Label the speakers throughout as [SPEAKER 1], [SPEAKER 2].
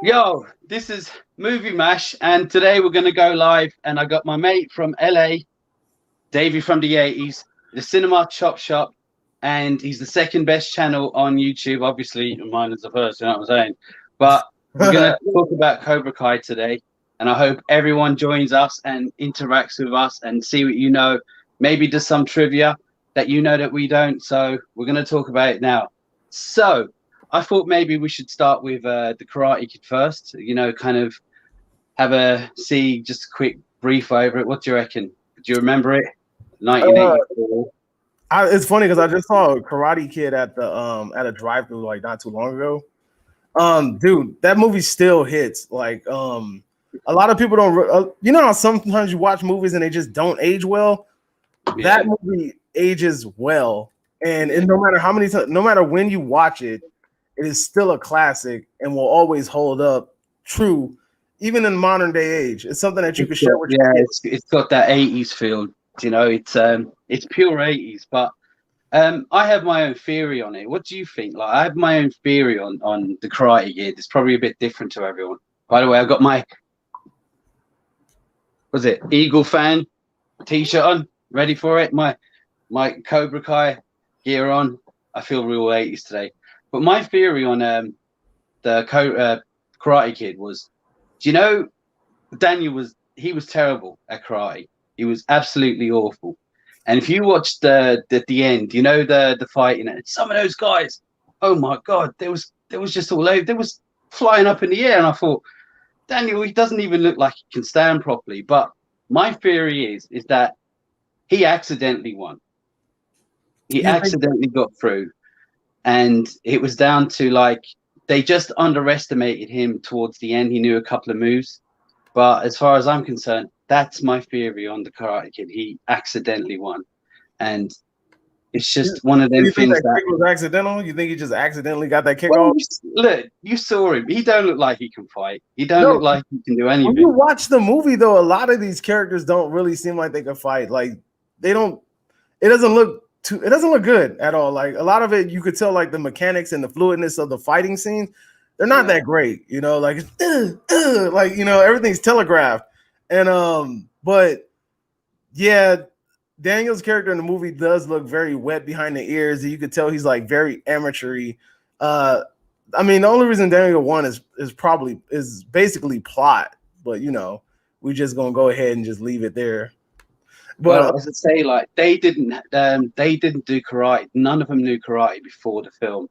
[SPEAKER 1] Yo, this is Movie Mash, and today we're going to go live. And I got my mate from LA, Davey from the 80s, the Cinema Chop Shop, and he's the second best channel on YouTube. Obviously, mine is the first, you know what I'm saying? But we're going to talk about Cobra Kai today, and I hope everyone joins us and interacts with us and see what you know. Maybe there's some trivia that you know that we don't. So we're going to talk about it now. So I thought maybe we should start with the Karate Kid first. You know, kind of have a see just a quick brief over it. What do you reckon? Do you remember it?
[SPEAKER 2] Uh,
[SPEAKER 1] 1984.
[SPEAKER 2] it's funny because I just saw Karate Kid at a drive-thru like not too long ago. Dude, that movie still hits. A lot of people don't. You know how sometimes you watch movies and they just don't age well.
[SPEAKER 1] Yeah,
[SPEAKER 2] That movie ages well, and no matter how many times, no matter when you watch it, it is still a classic and will always hold up true, even in modern day age. It's something that you can share with
[SPEAKER 1] yeah,
[SPEAKER 2] your kids.
[SPEAKER 1] it's got that 80s feel. You know, it's pure 80s. But I have my own theory on it. What do you think? Like, I have my own theory on the Karate Kid. It's probably a bit different to everyone. By the way, I've got my was it Eagle fan t-shirt on, ready for it. My Cobra Kai gear on. I feel real 80s today. But my theory on Karate Kid was, do you know Daniel was terrible at karate. He was absolutely awful. And if you watched the end, you know the fighting, and some of those guys, oh my god, there was just all over. There was flying up in the air, and I thought Daniel, he doesn't even look like he can stand properly. But my theory is that he accidentally won. He
[SPEAKER 2] You think
[SPEAKER 1] accidentally got through, and it was down to like they just underestimated him towards the end. He knew a couple of moves, but as far as I'm concerned, that's my theory on the Karate Kid. He accidentally won, and it's just one of
[SPEAKER 2] Do
[SPEAKER 1] them
[SPEAKER 2] you think
[SPEAKER 1] things
[SPEAKER 2] that
[SPEAKER 1] that.
[SPEAKER 2] kick was accidental? You think he just accidentally got that kick
[SPEAKER 1] Well,
[SPEAKER 2] off?
[SPEAKER 1] look, you saw him. He don't look like he can fight. He don't look
[SPEAKER 2] No.
[SPEAKER 1] like he can do
[SPEAKER 2] When you
[SPEAKER 1] anything.
[SPEAKER 2] watch the movie, though, a lot of these characters don't really seem like they can fight. Like they don't. It doesn't look too. It doesn't look good at all. Like a lot of it, you could tell like the mechanics and the fluidness of the fighting scenes. They're not
[SPEAKER 1] Yeah.
[SPEAKER 2] that great. You know, like like everything's telegraphed. And but yeah, Daniel's character in the movie does look very wet behind the ears. You could tell he's like very amateury. Uh, I mean, the only reason Daniel won is basically plot, but we just gonna go ahead and just leave it there. But
[SPEAKER 1] Well, as I say, like they didn't do karate. None of them knew karate before the film,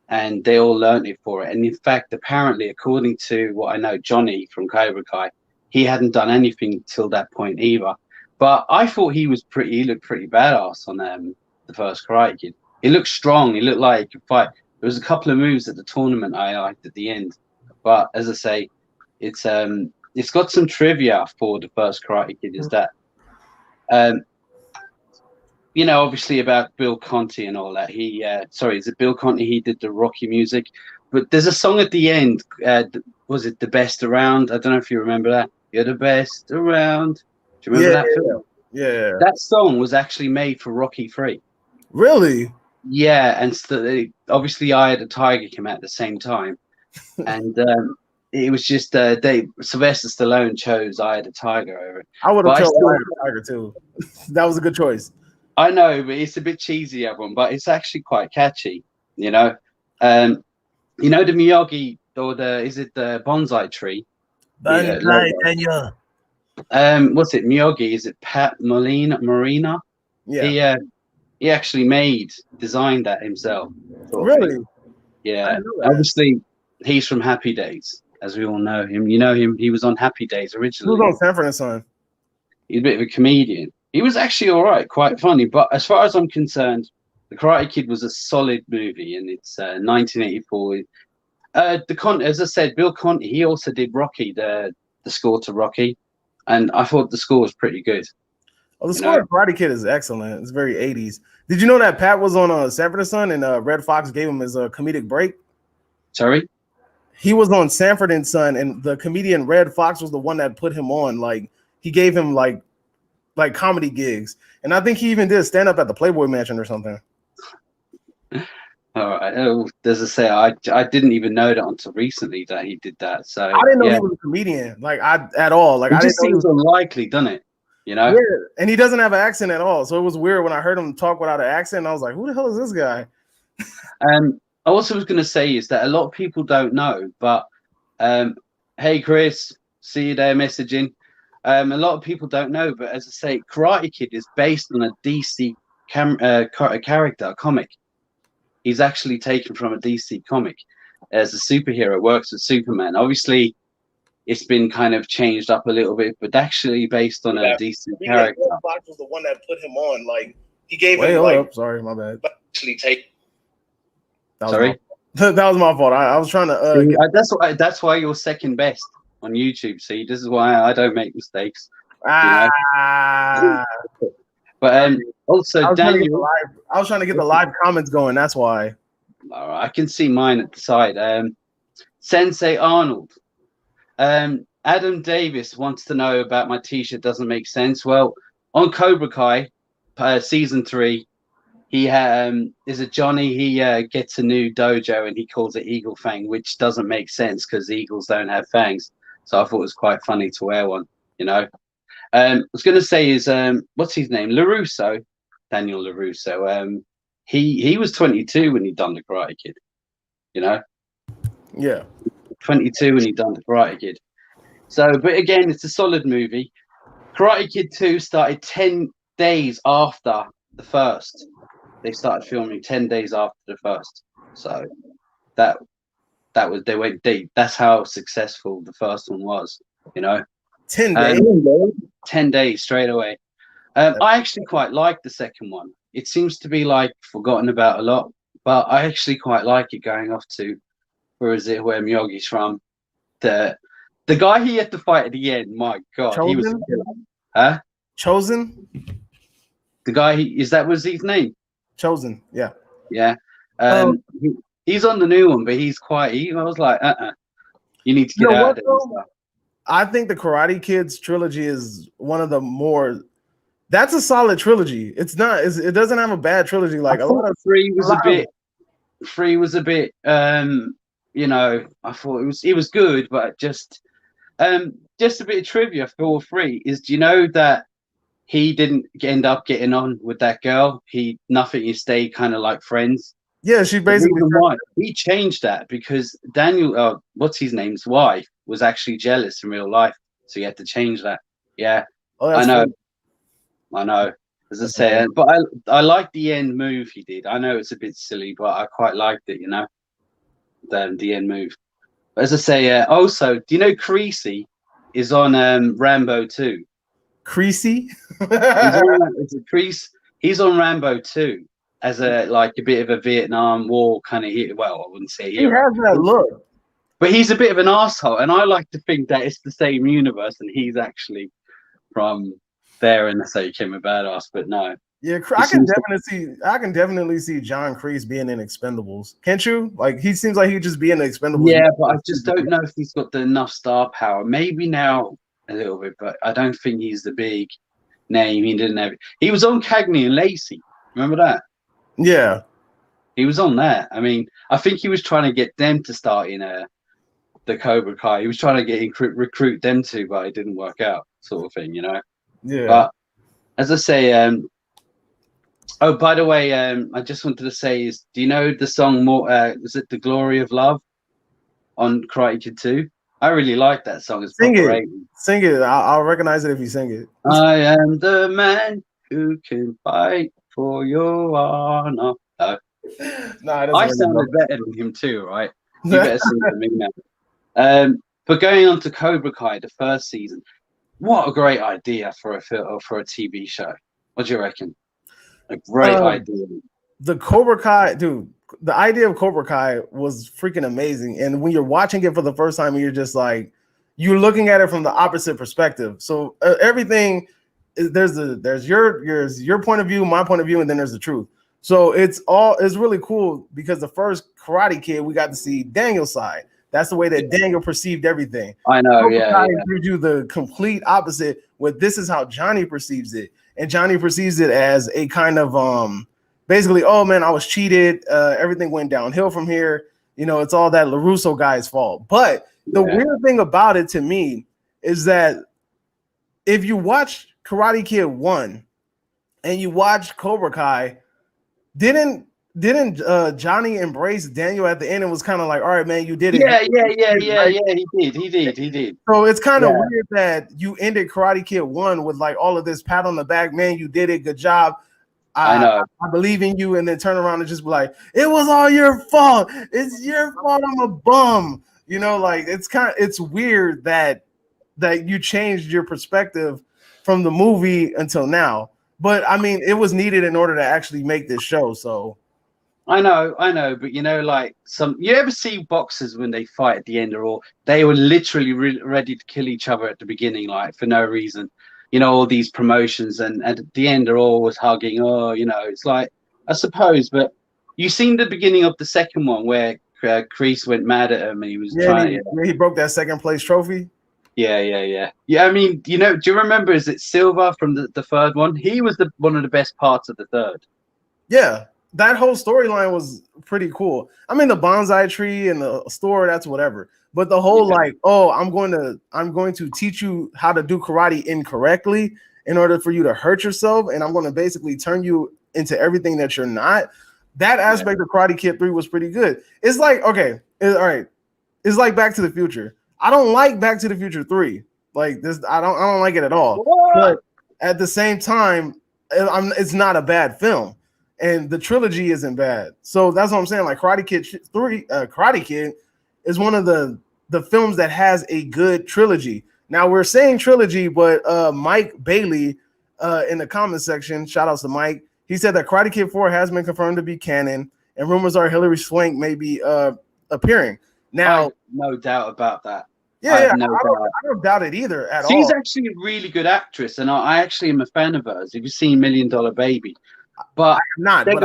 [SPEAKER 1] and they all learned it for it. And in fact, apparently, according to what I know, Johnny from Cobra Kai, he hadn't done anything till that point either. But I thought he looked pretty badass on the first Karate Kid. He looked strong. He looked like he could fight. There was a couple of moves at the tournament I liked at the end. But as I say, it's got some trivia for the first Karate Kid. Is that um, obviously about Bill Conti and all that. Sorry, is it Bill Conti? He did the Rocky music, but there's a song at the end. Was it "The Best Around"? I don't know if you remember that. You're the best around. Do you remember
[SPEAKER 2] yeah,
[SPEAKER 1] that film?
[SPEAKER 2] yeah,
[SPEAKER 1] That song was actually made for Rocky 3.
[SPEAKER 2] really.
[SPEAKER 1] Yeah, and obviously, "I Had a Tiger" came out at the same time, and it was just Sylvester Stallone chose "I Had a Tiger" over it.
[SPEAKER 2] I would have
[SPEAKER 1] But I
[SPEAKER 2] chose
[SPEAKER 1] still
[SPEAKER 2] Lion Tiger too. That was a good choice.
[SPEAKER 1] I know, but it's a bit cheesy, everyone, but it's actually quite catchy, you know. Um, the Miyagi or is it the bonsai tree? The
[SPEAKER 2] Banzai,
[SPEAKER 1] logo.
[SPEAKER 2] Daniel.
[SPEAKER 1] What's it? Miyagi? Is it Pat Marina?
[SPEAKER 2] Yeah,
[SPEAKER 1] He actually designed that himself, sort of thing.
[SPEAKER 2] really. I
[SPEAKER 1] Yeah,
[SPEAKER 2] didn't know that.
[SPEAKER 1] obviously he's from Happy Days, as we all know him. You know him. He was on Happy Days
[SPEAKER 2] He was
[SPEAKER 1] originally.
[SPEAKER 2] on Sanford and Son.
[SPEAKER 1] He's a bit of a comedian. He was actually all right, quite funny. But as far as I'm concerned, The Karate Kid was a solid movie, and it's 1984. As I said, Bill Conti. He also did Rocky, the score to Rocky, and I thought the score was pretty good.
[SPEAKER 2] Oh, the
[SPEAKER 1] You
[SPEAKER 2] score
[SPEAKER 1] know,
[SPEAKER 2] of Karate Kid is excellent. It's very 80s. Did you know that Pat was on Sanford and Son and Red Fox gave him his comedic break?
[SPEAKER 1] sorry.
[SPEAKER 2] He was on Sanford and Son, and the comedian Red Fox was the one that put him on. Like he gave him like comedy gigs, and I think he even did stand up at the Playboy Mansion or something.
[SPEAKER 1] All right. Oh, as I say, I didn't even know that until recently that he did that. So
[SPEAKER 2] I didn't know
[SPEAKER 1] yeah,
[SPEAKER 2] he was a comedian, like I at all. Like
[SPEAKER 1] it
[SPEAKER 2] I didn't
[SPEAKER 1] just
[SPEAKER 2] know he
[SPEAKER 1] seems
[SPEAKER 2] was.
[SPEAKER 1] unlikely, doesn't it? You know.
[SPEAKER 2] Yeah, and he doesn't have an accent at all. So it was weird when I heard him talk without an accent. I was like, who the hell is this guy?
[SPEAKER 1] I also was going to say is that a lot of people don't know, but hey Chris, see you there messaging. A lot of people don't know, but as I say, Karate Kid is based on a DC character, a comic. He's actually taken from a DC comic as a superhero, works with Superman. Obviously, it's been kind of changed up a little bit, but actually based on a DC character.
[SPEAKER 2] Fox was the one that put him on. Like he gave him like. Up. Sorry, my bad.
[SPEAKER 1] Actually, take.
[SPEAKER 2] Sorry, that was my fault. I was trying to.
[SPEAKER 1] That's why you're second best on YouTube. See, this is why I don't make mistakes.
[SPEAKER 2] Ah.
[SPEAKER 1] You know? But also, Daniel,
[SPEAKER 2] I was trying to get the live comments going. That's why.
[SPEAKER 1] I can see mine at the side. Sensei Arnold. Adam Davis wants to know about my T-shirt. Doesn't make sense. Well, on Cobra Kai, season 3, he is a Johnny. He gets a new dojo and he calls it Eagle Fang, which doesn't make sense because eagles don't have fangs. So I thought it was quite funny to wear one. You know. I was going to say is what's his name? LaRusso, Daniel LaRusso. He was 22 when he done the Karate Kid. You know.
[SPEAKER 2] Yeah.
[SPEAKER 1] 22 when he done the Karate Kid. So, but again, it's a solid movie. Karate Kid 2 started 10 days after the first. They started filming 10 days after the first. So that was they went deep. That's how successful the first one was, you know.
[SPEAKER 2] 10 days.
[SPEAKER 1] 10 days straight away. I actually quite like the second one. It seems to be like forgotten about a lot, but I actually quite like it going off to where Miyagi's from. The guy he had to fight at the end, my God,
[SPEAKER 2] Chosen?
[SPEAKER 1] he was a killer. Huh?
[SPEAKER 2] Chosen?
[SPEAKER 1] The guy was his name?
[SPEAKER 2] Chosen, yeah.
[SPEAKER 1] Yeah. He's on the new one, but he's quite I was like, you need to get out of there.
[SPEAKER 2] I think the Karate Kids trilogy is one of the more. That's a solid trilogy. It's not. It doesn't have a bad trilogy. Like a lot of
[SPEAKER 1] Three was a bit. You know, I thought it was good, but just a bit of trivia for 3 is. Do you know that he didn't end up getting on with that girl? He stayed kind of like friends.
[SPEAKER 2] Yeah, she basically.
[SPEAKER 1] He changed that because Daniel, what's his name's wife, was actually jealous in real life, so he had to change that. Yeah, I know. As I say, but I like the end move he did. I know it's a bit silly, but I quite liked it. You know, the end move. But as I say, also, do you know Creasy is on Rambo 2?
[SPEAKER 2] Creasy?
[SPEAKER 1] He's on Rambo 2 as a bit of a Vietnam War kind of hero. Well, I wouldn't say hero.
[SPEAKER 2] He has that look.
[SPEAKER 1] But he's a bit of an asshole, and I like to think that it's the same universe, and he's actually from there, and so he became a badass. But no,
[SPEAKER 2] yeah, I can definitely see John Kreese being in Expendables. Can't you? Like he seems like he'd just be in the Expendables.
[SPEAKER 1] Yeah, but I just don't know if he's got enough star power. Maybe now a little bit, but I don't think he's the big name. He didn't have. He was on Cagney and Lacey. Remember that?
[SPEAKER 2] Yeah,
[SPEAKER 1] he was on that. I mean, I think he was trying to get them to start in the Cobra Kai. He was trying to recruit them to, but it didn't work out, sort of thing, you know.
[SPEAKER 2] Yeah.
[SPEAKER 1] But as I say, oh, by the way, I just wanted to say is, do you know the song more? Was it "The Glory of Love" on Karate Kid 2? I really like that song. It's
[SPEAKER 2] sing it. Sing it. I'll recognize it if you sing it.
[SPEAKER 1] I am the man who can fight for your honor. No. I sounded better than him too, right? You better sing for me now. But going on to Cobra Kai, the first season, what a great idea for a TV show. What do you reckon? A great idea.
[SPEAKER 2] The Cobra Kai, dude, the idea of Cobra Kai was freaking amazing. And when you're watching it for the first time, you're just like, you're looking at it from the opposite perspective. So everything, there's your point of view, my point of view, and then there's the truth. So it's really cool because the first Karate Kid, we got to see Daniel's side. That's the way that Daniel perceived everything.
[SPEAKER 1] I know, yeah.
[SPEAKER 2] Gives you the complete opposite. Where this is how Johnny perceives it, and Johnny perceives it as a kind of basically, oh man, I was cheated. Everything went downhill from here. You know, it's all that LaRusso guy's fault. But the weird thing about it to me is that if you watch Karate Kid 1 and you watch Cobra Kai, didn't Johnny embrace Daniel at the end and was kind of like, all right, man, you did it.
[SPEAKER 1] He did.
[SPEAKER 2] So it's kind of weird that you ended Karate Kid 1 with like all of this pat on the back, man, you did it, good job.
[SPEAKER 1] I know.
[SPEAKER 2] I believe in you, and then turn around and just be like, it was all your fault. It's your fault. I'm a bum. You know, like it's weird that you changed your perspective from the movie until now. But I mean, it was needed in order to actually make this show. So
[SPEAKER 1] I know, but you know, like you ever see boxers when they fight at the end, or they were literally ready to kill each other at the beginning, like for no reason. You know, all these promotions, and at the end they're always hugging. Oh, you know, it's like, I suppose, but you seen the beginning of the second one where Kreese went mad at him and he was trying.
[SPEAKER 2] He broke that second place trophy.
[SPEAKER 1] Yeah. I mean, you know, do you remember? Is it Silva from the third one? He was one of the best parts of the third.
[SPEAKER 2] Yeah, that whole storyline was pretty cool. I mean, the bonsai tree and the store, that's whatever. But the whole like, oh, I'm going to teach you how to do karate incorrectly in order for you to hurt yourself, and I'm going to basically turn you into everything that you're not. That aspect of Karate Kid 3 was pretty good. It's like, okay, all right. It's like Back to the Future. I don't like Back to the Future 3. Like this, I don't like it at all.
[SPEAKER 1] What?
[SPEAKER 2] But at the same time, it's not a bad film. And the trilogy isn't bad. So that's what I'm saying. Like Karate Kid 3, Karate Kid is one of the films that has a good trilogy. Now we're saying trilogy, but Mike Bailey in the comment section, shout outs to Mike, he said that Karate Kid 4 has been confirmed to be canon, and rumors are Hilary Swank may be appearing. Now,
[SPEAKER 1] no doubt about that.
[SPEAKER 2] Yeah, I don't doubt it either at all.
[SPEAKER 1] She's actually a really good actress, and I actually am a fan of hers. If you've seen $1 Million Baby, but
[SPEAKER 2] I'm not. But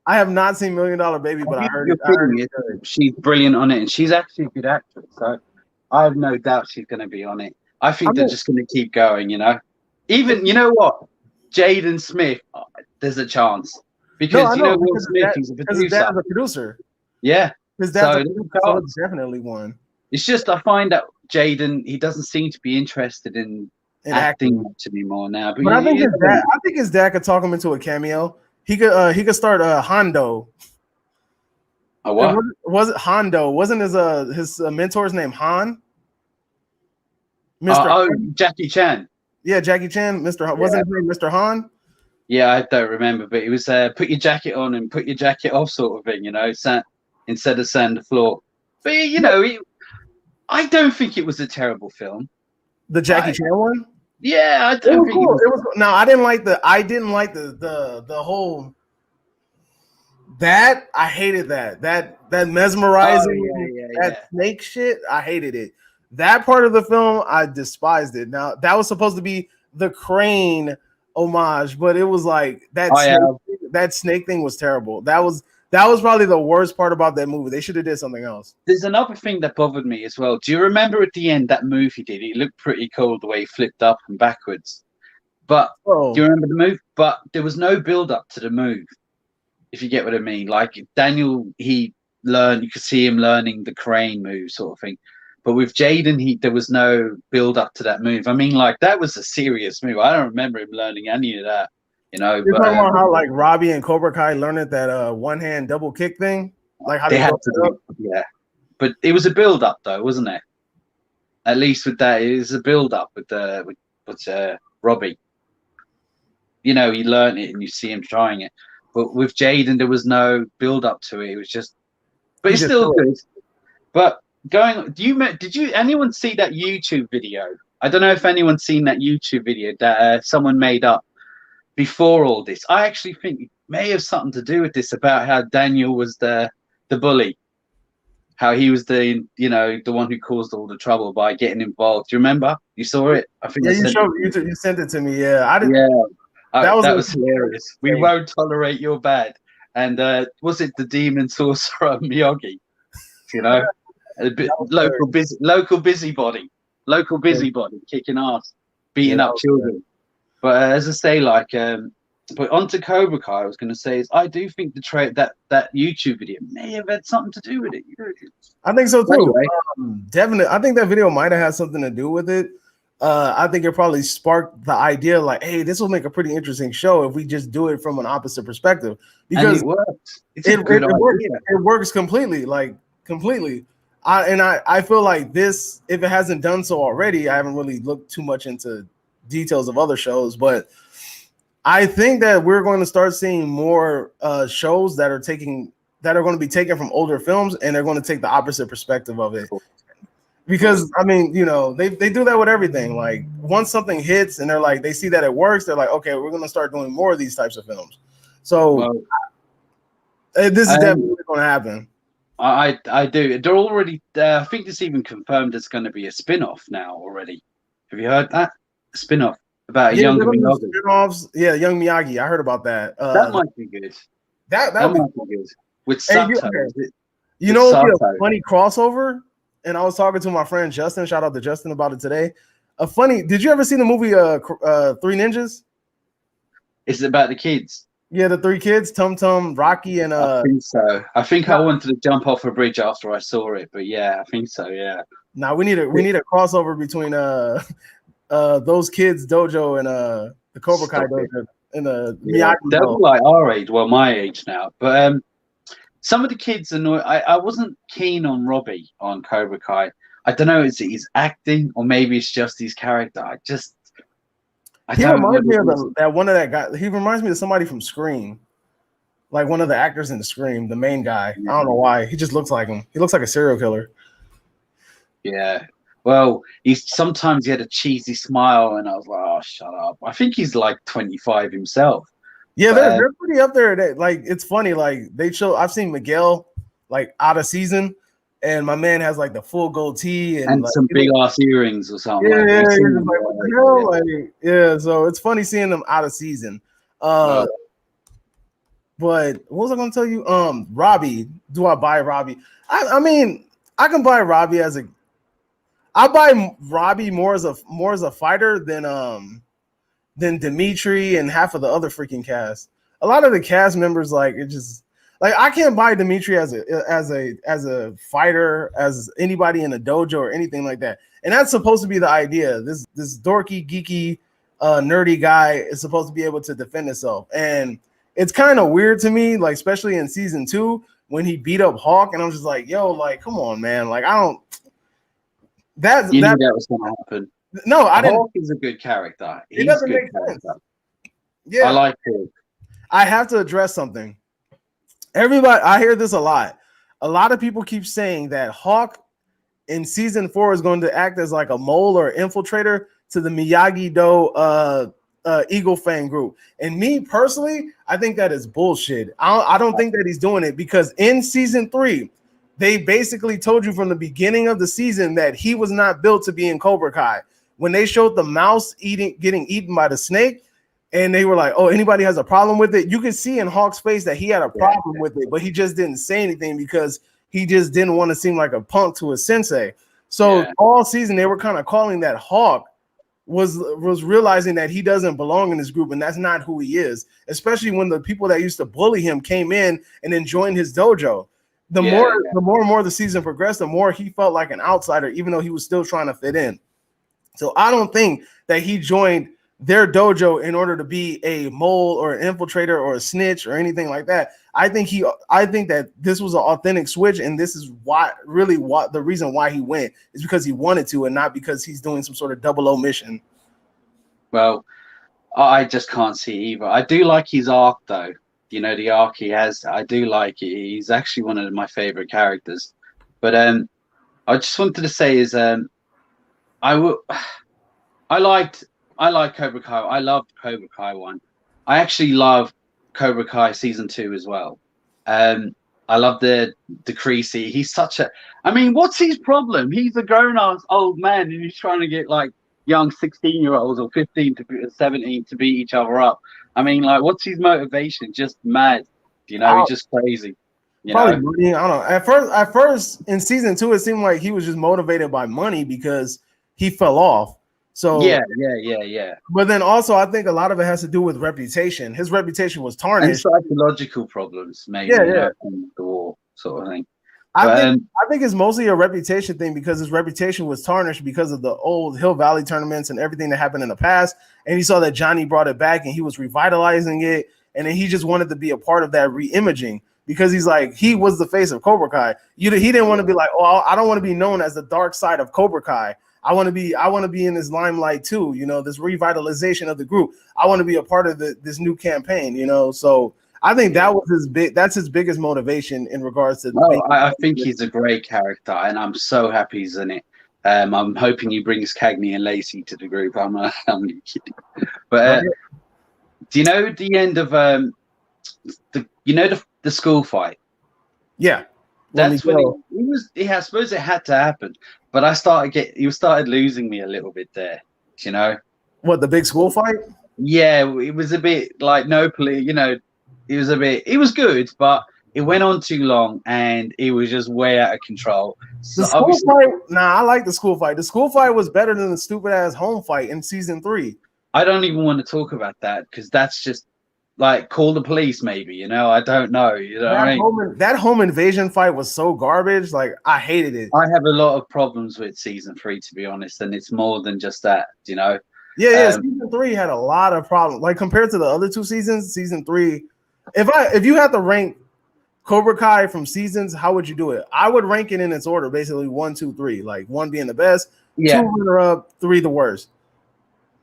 [SPEAKER 2] I have not seen $1 Million Baby, but I heard it.
[SPEAKER 1] She's brilliant on it, and she's actually a good actress. So I have no doubt she's going to be on it. I think they're just going to keep going. You know, even you know what, Jaden Smith, there's a chance because Will Smith, he's a producer.
[SPEAKER 2] His dad's a producer.
[SPEAKER 1] Yeah.
[SPEAKER 2] His dad's so definitely one.
[SPEAKER 1] It's just I find that Jaden, he doesn't seem to be interested in acting much anymore now.
[SPEAKER 2] But I think his dad could talk him into a cameo. He could start Hondo.
[SPEAKER 1] A what?
[SPEAKER 2] Was it Hondo? Wasn't his mentor's name Han? Mr.
[SPEAKER 1] Jackie Chan.
[SPEAKER 2] Yeah, Jackie Chan. Wasn't his name Mr. Han?
[SPEAKER 1] Yeah, I don't remember, but it was put your jacket on and put your jacket off sort of thing, you know, instead of sand the floor. But you know, I don't think it was a terrible film.
[SPEAKER 2] The Jackie Chan one?
[SPEAKER 1] Yeah, I don't think
[SPEAKER 2] it was. No, I didn't like the whole. That I hated that mesmerizing snake shit. I hated it. That part of the film, I despised it. Now that was supposed to be the crane homage, but it was like that snake thing was terrible. That was probably the worst part about that movie. They should have did something else.
[SPEAKER 1] There's another thing that bothered me as well. Do you remember at the end that move he did? It looked pretty cool the way he flipped up and backwards. But do you remember the move? But there was no build up to the move, if you get what I mean. Like Daniel, you could see him learning the crane move sort of thing. But with Jaden, there was no build up to that move. I mean, like that was a serious move. I don't remember him learning any of that. You know,
[SPEAKER 2] you're talking about how like Robbie and Cobra Kai learned that one hand double kick thing, like how
[SPEAKER 1] they had to do. Yeah, but it was a build up though, wasn't it? At least with that, it was a build up with Robbie. You know, he learned it, and you see him trying it. But with Jaden, there was no build up to it. It was just, but it's still good. But did anyone see that YouTube video? I don't know if anyone's seen that YouTube video that someone made up before all this. I actually think it may have something to do with this, about how Daniel was the bully, how he was the one who caused all the trouble by getting involved. Do you remember? You saw it? I think
[SPEAKER 2] you sent it to me. Yeah, I didn't.
[SPEAKER 1] Yeah, that was hilarious. We won't tolerate your bad. And was it the demon sorcerer Miyagi? You know, local busybody kicking ass, beating up children. But as I say, like But onto Cobra Kai, I was going to say is I do think that YouTube video may have had something to do with it.
[SPEAKER 2] I think so
[SPEAKER 1] But
[SPEAKER 2] too.
[SPEAKER 1] anyway,
[SPEAKER 2] Definitely, I think that video might have had something to do with it. I think it probably sparked the idea, like, hey, this will make a pretty interesting show if we just do it from an opposite perspective.
[SPEAKER 1] and
[SPEAKER 2] Because
[SPEAKER 1] it works. It's a good idea.
[SPEAKER 2] it works completely, like completely. I feel like this, if it hasn't done so already, I haven't really looked too much into details of other shows, but I think that we're going to start seeing more shows that are going to be taken from older films, and they're going to take the opposite perspective of it. Because I mean, you know, they do that with everything. Like once something hits and they're like, they see that it works, they're like, okay, we're going to start doing more of these types of films. So this is definitely going to happen.
[SPEAKER 1] I do. They're already. I think it's even confirmed it's going to be a spin-off now already. Have you heard that? A spin-off about a young Miyagi.
[SPEAKER 2] Spin-offs. Yeah, young Miyagi. I heard about that.
[SPEAKER 1] That might be good.
[SPEAKER 2] That might be
[SPEAKER 1] good. With Sato.
[SPEAKER 2] You know, it'd be a funny crossover. And I was talking to my friend Justin. Shout out to Justin about it today. Did you ever see the movie Three Ninjas?
[SPEAKER 1] Is it about the kids?
[SPEAKER 2] Yeah, the three kids, Tum Tum, Rocky, and
[SPEAKER 1] I think so. I think I wanted to jump off a bridge after I saw it, but yeah, I think so. Yeah.
[SPEAKER 2] Now we need a crossover between those kids dojo and the Cobra Kai dojo and the Miyagi.
[SPEAKER 1] They're like our age, well, my age now. But some of the kids annoy. I wasn't keen on Robbie on Cobra Kai. I don't know, is it his acting or maybe it's just his character.
[SPEAKER 2] He reminds me of that guy. He reminds me of somebody from Scream, like one of the actors in the Scream, the main guy. I don't know why. He just looks like him. He looks like a serial killer.
[SPEAKER 1] Yeah. Well, sometimes he had a cheesy smile, and I was like, "Oh, shut up." I think he's like 25 himself.
[SPEAKER 2] Yeah, they're pretty up there. Like it's funny. Like I've seen Miguel like out of season, and my man has like the full goatee and like,
[SPEAKER 1] some big ass earrings or something.
[SPEAKER 2] Yeah, so it's funny seeing them out of season. But what was I going to tell you? Robbie. Do I buy Robbie? I mean, I can buy Robbie I buy Robbie more as a fighter than Dimitri and half of the other freaking cast. A lot of the cast members, like it just like I can't buy Dimitri as a fighter, as anybody in a dojo or anything like that. And that's supposed to be the idea. This dorky, geeky, nerdy guy is supposed to be able to defend himself. And it's kind of weird to me, like especially in season 2 when he beat up Hawk, and I'm just like, yo, like come on, man, like I don't. That
[SPEAKER 1] was going to happen.
[SPEAKER 2] No, I didn't.
[SPEAKER 1] Hawk is a good character.
[SPEAKER 2] It doesn't make sense. Yeah,
[SPEAKER 1] I like him.
[SPEAKER 2] I have to address something. Everybody, I hear this a lot. A lot of people keep saying that Hawk in season 4 is going to act as like a mole or infiltrator to the Miyagi-Do Eagle Fang group. And me personally, I think that is bullshit. I don't think that he's doing it because in season 3, they basically told you from the beginning of the season that he was not built to be in Cobra Kai. When they showed the mouse getting eaten by the snake, and they were like, "Oh, anybody has a problem with it?" You could see in Hawk's face that he had a problem with it, but he just didn't say anything because he just didn't want to seem like a punk to his sensei. So all season they were kind of calling that Hawk was realizing that he doesn't belong in this group, and that's not who he is. Especially when the people that used to bully him came in and then joined his dojo. The more and more the season progressed, the more he felt like an outsider, even though he was still trying to fit in. So I don't think that he joined their dojo in order to be a mole or an infiltrator or a snitch or anything like that. I think that this was an authentic switch, and this is what the reason why he went is because he wanted to, and not because he's doing some sort of 00 mission.
[SPEAKER 1] Well, I just can't see either. I do like his arc though. You know, the arc he has, I do like it. He's actually one of my favorite characters. But I just wanted to say is I like Cobra Kai. I loved Cobra Kai 1. I actually love Cobra Kai season 2 as well. I love the Creasy. He's such a. I mean, what's his problem? He's a grown-ass old man, and he's trying to get like young 16-year-olds or 15 to 17 to beat each other up. I mean, like, what's his motivation? Just mad, you know? He's just crazy.
[SPEAKER 2] Probably money. I don't know. At first, in season 2, it seemed like he was just motivated by money because he fell off. So
[SPEAKER 1] yeah.
[SPEAKER 2] but then also I think a lot of it has to do with reputation. His reputation was
[SPEAKER 1] And
[SPEAKER 2] tarnished.
[SPEAKER 1] psychological problems, maybe,
[SPEAKER 2] Yeah,
[SPEAKER 1] you
[SPEAKER 2] yeah.
[SPEAKER 1] know, from the war sort of thing.
[SPEAKER 2] I
[SPEAKER 1] But
[SPEAKER 2] think I think it's mostly a reputation thing because his reputation was tarnished because of the old Hill Valley tournaments and everything that happened in the past. And he saw that Johnny brought it back and he was revitalizing it. And then he just wanted to be a part of that re-imaging because he's like, he was the face of Cobra Kai. He didn't want to be like, oh, I don't want to be known as the dark side of Cobra Kai. I want to be in this limelight too, you know, this revitalization of the group. I want to be a part of this new campaign, you know. So I think that was that's his biggest motivation in regards to
[SPEAKER 1] I think he's a great character, and I'm so happy he's in it. I'm hoping he brings Cagney and Lacey to the group. I'm only kidding. But do you know the end of the school fight?
[SPEAKER 2] Yeah.
[SPEAKER 1] That's when he was. Yeah, I suppose it had to happen, but you started losing me a little bit there. You know
[SPEAKER 2] what, the big school fight?
[SPEAKER 1] Yeah, it was a bit like you know, it was a bit. It was good, but it went on too long, and it was just way out of control. So
[SPEAKER 2] the school fight. Nah, I like the school fight. The school fight was better than the stupid ass home fight in season 3.
[SPEAKER 1] I don't even want to talk about that because that's just like call the police, maybe. You know, I don't know. You know,
[SPEAKER 2] that home invasion fight was so garbage. Like I hated it.
[SPEAKER 1] I have a lot of problems with season 3, to be honest, and it's more than just that. You know.
[SPEAKER 2] Yeah. Season 3 had a lot of problems. Like compared to the other 2 seasons, season 3. If you had to rank Cobra Kai from seasons, how would you do it? I would rank it in its order, basically 1, 2, 3. Like 1 being the best, 2 runner up, 3 the worst.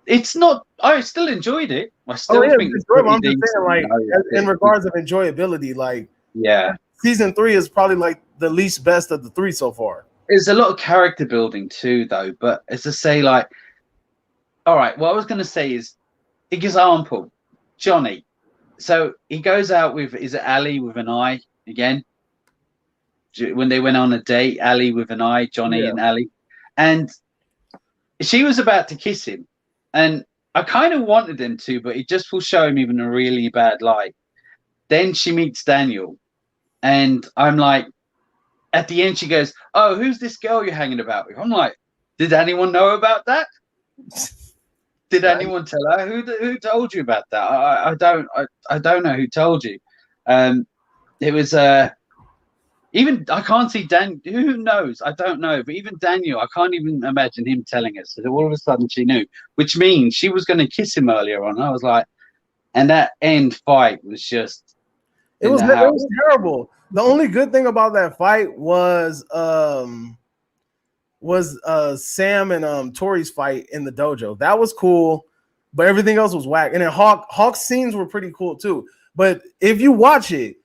[SPEAKER 1] It's not. I still enjoyed it. I still think it's
[SPEAKER 2] good. I'm just saying, like, in regards of enjoyability, like, season 3 is probably like the least best of the 3 so far.
[SPEAKER 1] There's a lot of character building too, though. But as I say, like, all right, what I was going to say is, example, Johnny. So he goes out with, is it Ali with an I again? When they went on a date, Ali with an I, Johnny and Ali, and she was about to kiss him. And I kind of wanted them to, but it just will show him even a really bad light. Then she meets Daniel, and I'm like, at the end, she goes, "Oh, who's this girl you're hanging about with?" I'm like, did anyone know about that? Did anyone tell her? Who told you about that? I don't know who told you. It was even I can't see Dan. Who knows? I don't know. But even Daniel, I can't even imagine him telling us. So all of a sudden she knew, which means she was going to kiss him earlier on. I was like, and that end fight was just.
[SPEAKER 2] It was terrible. The only good thing about that fight was Sam and Tori's fight in the dojo. That was cool, but everything else was whack. And then Hawk's scenes were pretty cool too. But if you watch it,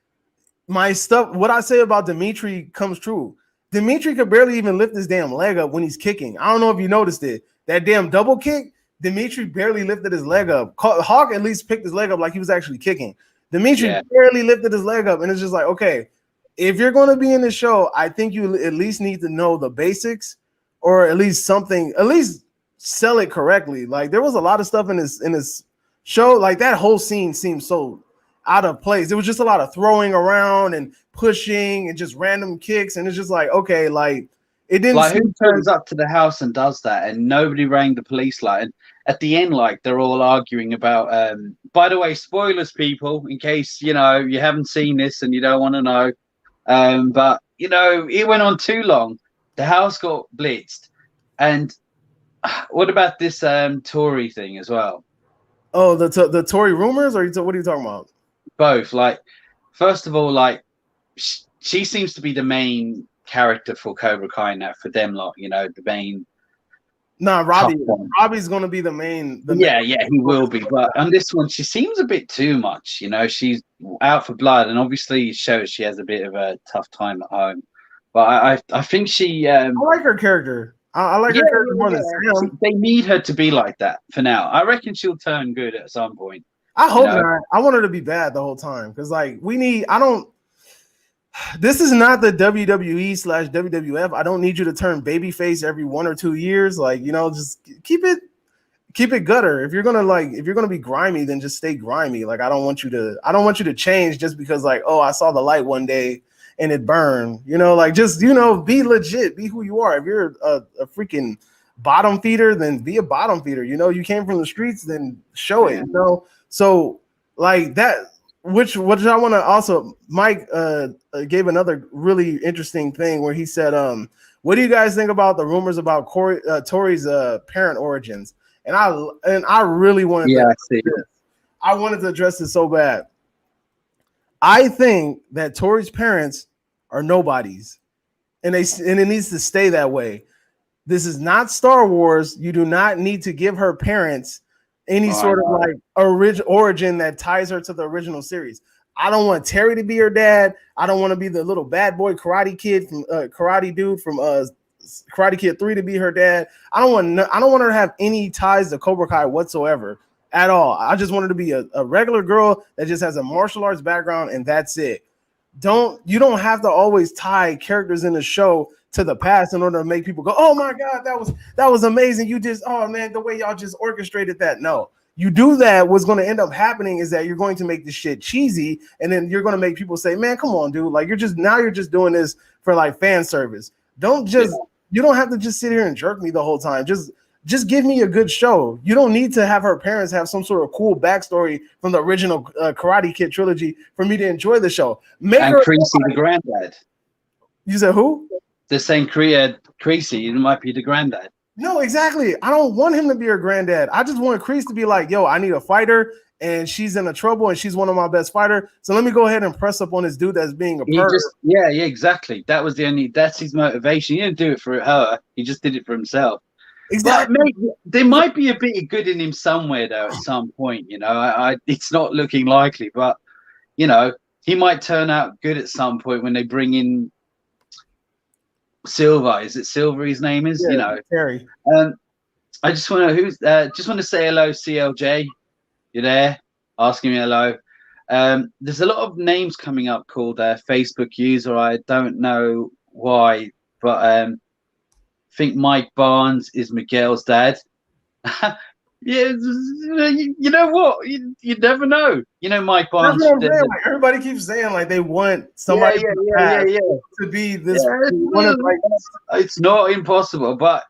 [SPEAKER 2] what I say about Dimitri comes true. Dimitri could barely even lift his damn leg up when he's kicking. I don't know if you noticed it. That damn double kick, Dimitri barely lifted his leg up. Hawk at least picked his leg up like he was actually kicking. Dimitri barely lifted his leg up, and it's just like, okay, if you're going to be in the show, I think you at least need to know the basics, or at least something, at least sell it correctly. Like there was a lot of stuff in this show, like that whole scene seemed so out of place. It was just a lot of throwing around and pushing and just random kicks, and it's just like, okay, like it didn't.
[SPEAKER 1] Like who turns up to the house and does that, and nobody rang the police light? And at the end, like they're all arguing about. By the way, spoilers, people, in case you know you haven't seen this and you don't want to know. But you know, it went on too long. The house got blitzed, and what about this Tory thing as well?
[SPEAKER 2] Oh, the Tory rumors, or what are you talking about?
[SPEAKER 1] Both. Like, first of all, like she seems to be the main character for Cobra Kai now for them lot. You know, the main.
[SPEAKER 2] Nah, Robbie's gonna be the main.
[SPEAKER 1] He will be. But on this one, she seems a bit too much. You know, she's out for blood, and obviously shows she has a bit of a tough time at home. But I think she. I
[SPEAKER 2] like her character. I like her character more than Sam.
[SPEAKER 1] They need her to be like that for now. I reckon she'll turn good at some point.
[SPEAKER 2] I hope not. I want her to be bad the whole time because, like, this is not the WWE/WWF. I don't need you to turn babyface every 1 or 2 years. Like, you know, just keep it gutter. If you're gonna be grimy, then just stay grimy. Like, I don't want you to change just because, like, oh, I saw the light one day and it burned. You know, like, just, you know, be legit, be who you are. If you're a freaking bottom feeder, then be a bottom feeder. You know, you came from the streets, then show it. You know, so like that. Which I want to also, Mike gave another really interesting thing where he said, what do you guys think about the rumors about Tori's parent origins? And I really wanted I wanted to address this so bad. I think that Tori's parents are nobodies, and it needs to stay that way. This is not Star Wars. You do not need to give her parents any sort of like origin that ties her to the original series. I don't want Terry to be her dad. I don't want to be the little bad boy karate kid from karate dude from Karate Kid 3 to be her dad. I don't want her to have any ties to Cobra Kai whatsoever at all. I just want her to be a regular girl that just has a martial arts background, and that's it. You don't have to always tie characters in the show to the past in order to make people go, oh my God, that was amazing. You just, oh man, the way y'all just orchestrated that. No, you do that. What's going to end up happening is that you're going to make this shit cheesy, and then you're going to make people say, man, come on, dude. Like you're just doing this for like fan service. You don't have to just sit here and jerk me the whole time. Just give me a good show. You don't need to have her parents have some sort of cool backstory from the original Karate Kid trilogy for me to enjoy the show.
[SPEAKER 1] Creasy the granddad.
[SPEAKER 2] You said who?
[SPEAKER 1] They're saying Creasy might be the granddad.
[SPEAKER 2] No, exactly. I don't want him to be her granddad. I just want Creasy to be like, yo, I need a fighter, and she's in a trouble, and she's one of my best fighters. So let me go ahead and press up on this dude that's being a pervert.
[SPEAKER 1] Yeah, exactly. That's his motivation. He didn't do it for her. He just did it for himself.
[SPEAKER 2] Exactly.
[SPEAKER 1] But there might be a bit of good in him somewhere, though, at some point. You know, it's not looking likely, but you know, he might turn out good at some point when they bring in Silver. Is it Silver? His name is. Yeah, you know,
[SPEAKER 2] Terry.
[SPEAKER 1] I just want to say hello, CLJ. You there? Asking me hello. There's a lot of names coming up called Facebook user. I don't know why, but I think Mike Barnes is Miguel's dad. Yeah, you know what? You never know. You know, Mike Barnes.
[SPEAKER 2] That's what I'm saying. Like, everybody keeps saying like they want somebody to be this.
[SPEAKER 1] It's not impossible, but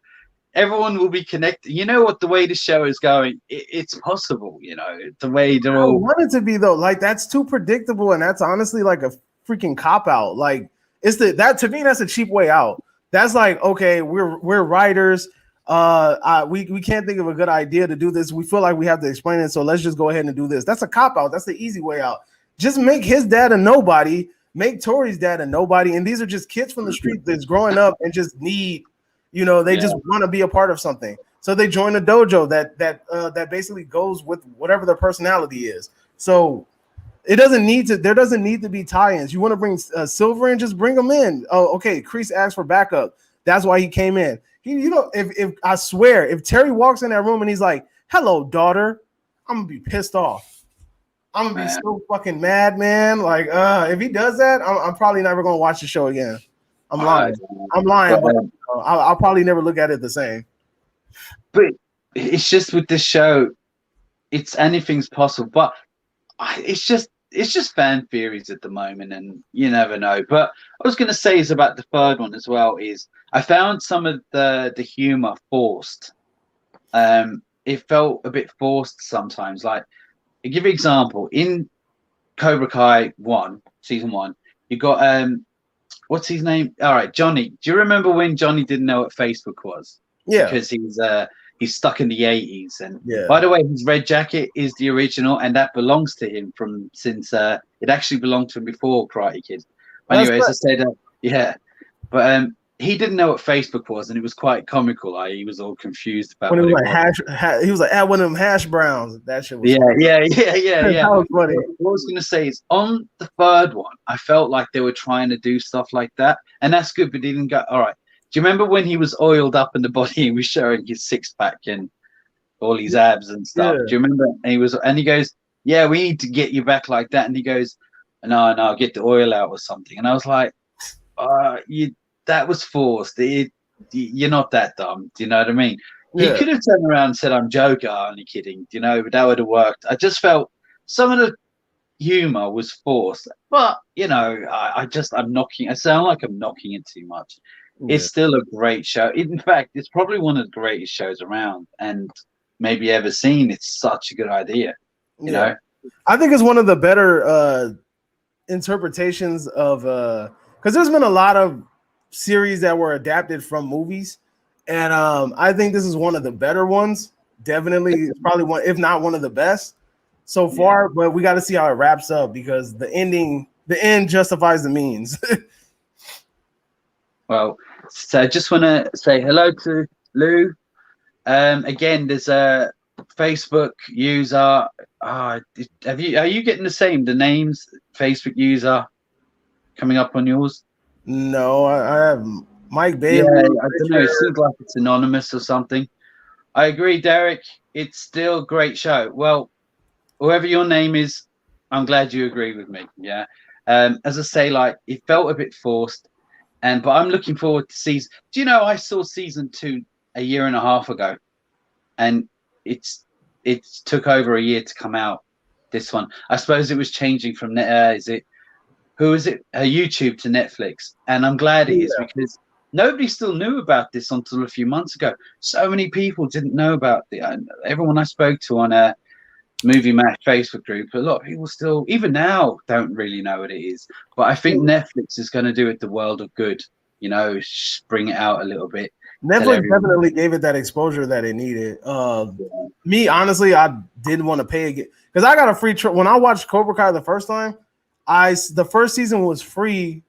[SPEAKER 1] everyone will be connected. You know what? The way the show is going, it's possible. You know, the way they're all.
[SPEAKER 2] I want it to be though. Like that's too predictable, and that's honestly like a freaking cop out. Like that to me, that's a cheap way out. That's like, okay, we're writers. We can't think of a good idea to do this. We feel like we have to explain it, so let's just go ahead and do this. That's a cop out. That's the easy way out. Just make his dad a nobody. Make Tori's dad a nobody. And these are just kids from the street that's growing up and just need, you know, they just want to be a part of something. So they join a dojo that basically goes with whatever their personality is. So there doesn't need to be tie-ins. You want to bring Silver in, just bring them in. Oh, okay. Kreese asked for backup. That's why he came in. If I swear, if Terry walks in that room and he's like, "Hello, daughter," I'm gonna be pissed off. I'm gonna be so fucking mad, man. Like, if he does that, I'm probably never gonna watch the show again. I'm lying, but I'll probably never look at it the same.
[SPEAKER 1] But it's just with this show, it's anything's possible. But it's just fan theories at the moment, and you never know. But I was going to say is about the third one as well. Is I found some of the humor forced. It felt a bit forced sometimes. Like, I'll give you an example. In Cobra Kai season 1, you got what's his name? All right, Johnny. Do you remember when Johnny didn't know what Facebook was?
[SPEAKER 2] Yeah,
[SPEAKER 1] because he's stuck in the 80s. And by the way, his red jacket is the original, and that belongs to him since it actually belonged to him before Karate Kid. Anyways, I said, but he didn't know what Facebook was, and it was quite comical. He was all confused about
[SPEAKER 2] when it was like he was like, one of them hash browns. That shit was
[SPEAKER 1] yeah.
[SPEAKER 2] That was funny.
[SPEAKER 1] What I was going to say is on the third one, I felt like they were trying to do stuff like that, and that's good, but he didn't go. All right. Do you remember when he was oiled up in the body and was showing his six-pack and all his abs and stuff? Do you remember? And he goes, "Yeah, we need to get you back like that." And he goes, "No, get the oil out or something." And I was like, that was forced. You're not that dumb. Do you know what I mean? Yeah. He could have turned around and said, "I'm joking, only kidding." You know, but that would have worked. I just felt some of the humor was forced, but you know, I'm knocking. I sound like I'm knocking it too much. it's
[SPEAKER 2] Yeah.
[SPEAKER 1] still a great show. In fact, it's probably one of the greatest shows around and maybe ever seen. It's such a good idea, you
[SPEAKER 2] Yeah.
[SPEAKER 1] know?
[SPEAKER 2] I think it's one of the better interpretations of because there's been a lot of series that were adapted from movies, and I think this is one of the better ones. Definitely, it's probably one, if not one of the best so
[SPEAKER 1] Yeah.
[SPEAKER 2] far. But we got to see how it wraps up because the end justifies the means.
[SPEAKER 1] Well, so I just want to say hello to Lou. Again, there's a Facebook user. Are you getting the names Facebook user coming up on yours?
[SPEAKER 2] No, I have Mike
[SPEAKER 1] Yeah,
[SPEAKER 2] Bailey,
[SPEAKER 1] I don't know. It
[SPEAKER 2] Richard.
[SPEAKER 1] seems like it's anonymous or something. I agree, Derek. It's still a great show. Well, whoever your name is, I'm glad you agree with me. Yeah. As I say, like it felt a bit forced, but I'm looking forward to season. Do you know I saw season 2 a year and a half ago, and it took over a year to come out. This one, I suppose, it was changing from is it who is it? YouTube to Netflix, and I'm glad it is
[SPEAKER 2] Yeah.
[SPEAKER 1] because nobody still knew about this until a few months ago. So many people didn't know about it. Everyone I spoke to on a Movie Match Facebook group, a lot of people still, even now, don't really know what it is. But I think Netflix is going to do it the world of good. Bring it out a little bit. Tell
[SPEAKER 2] Netflix
[SPEAKER 1] everyone.
[SPEAKER 2] definitely gave it that exposure that it needed.
[SPEAKER 1] Yeah.
[SPEAKER 2] Me, honestly, I didn't want to pay again because I got a free when I watched Cobra Kai the first time. The first season was free.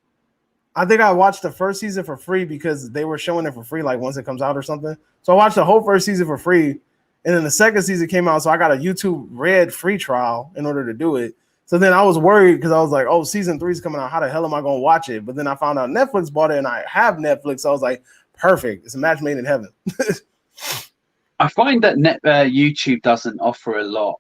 [SPEAKER 2] I think I watched the first season for free because they were showing it for free, like once it comes out or something. So I watched the whole first season for free, and then the second season came out. So I got a YouTube Red free trial in order to do it. So then I was worried because I was like, "Oh, season 3 is coming out. How the hell am I going to watch it?" But then I found out Netflix bought it, and I have Netflix. So I was like, "Perfect! It's a match made in heaven."
[SPEAKER 1] I find that YouTube doesn't offer a lot.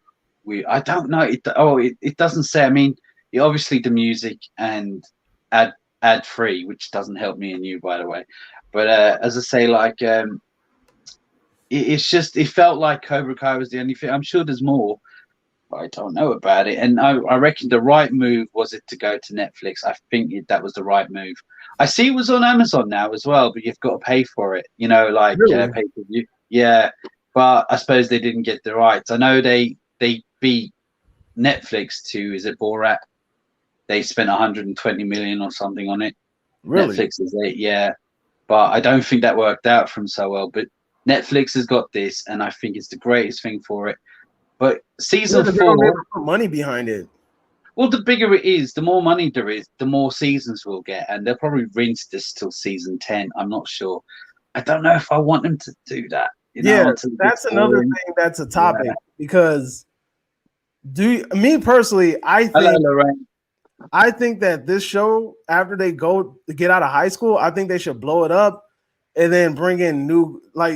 [SPEAKER 1] I don't know. It doesn't say. I mean, obviously the music and ad free, which doesn't help me and you, by the way. But as I say, like it's just it felt like Cobra Kai was the only thing. I'm sure there's more, but I don't know about it. And I reckon the right move was it to go to Netflix. I think that was the right move. I see it was on Amazon now as well, but you've got to pay for it. Like
[SPEAKER 2] Really?
[SPEAKER 1] pay per view. Yeah, but I suppose they didn't get the rights. I know they beat Netflix to, is it Borat? They spent 120 million or something on it.
[SPEAKER 2] Really?
[SPEAKER 1] Netflix is it, yeah. But I don't think that worked out from so well. But Netflix has got this, and I think it's the greatest thing for it. But
[SPEAKER 2] Yeah,
[SPEAKER 1] season
[SPEAKER 2] they're gonna be able
[SPEAKER 1] 4,
[SPEAKER 2] to put money behind it.
[SPEAKER 1] well, the bigger it is, the more money there is, the more seasons we'll get, and they'll probably rinse this till season 10. I'm not sure. I don't know if I want them to do that.
[SPEAKER 2] Yeah,
[SPEAKER 1] Until it
[SPEAKER 2] that's
[SPEAKER 1] gets
[SPEAKER 2] another
[SPEAKER 1] boring.
[SPEAKER 2] thing that's a
[SPEAKER 1] Yeah.
[SPEAKER 2] topic because me personally,
[SPEAKER 1] Hello, Lorraine.
[SPEAKER 2] I think that this show, after they get out of high school, I think they should blow it up and then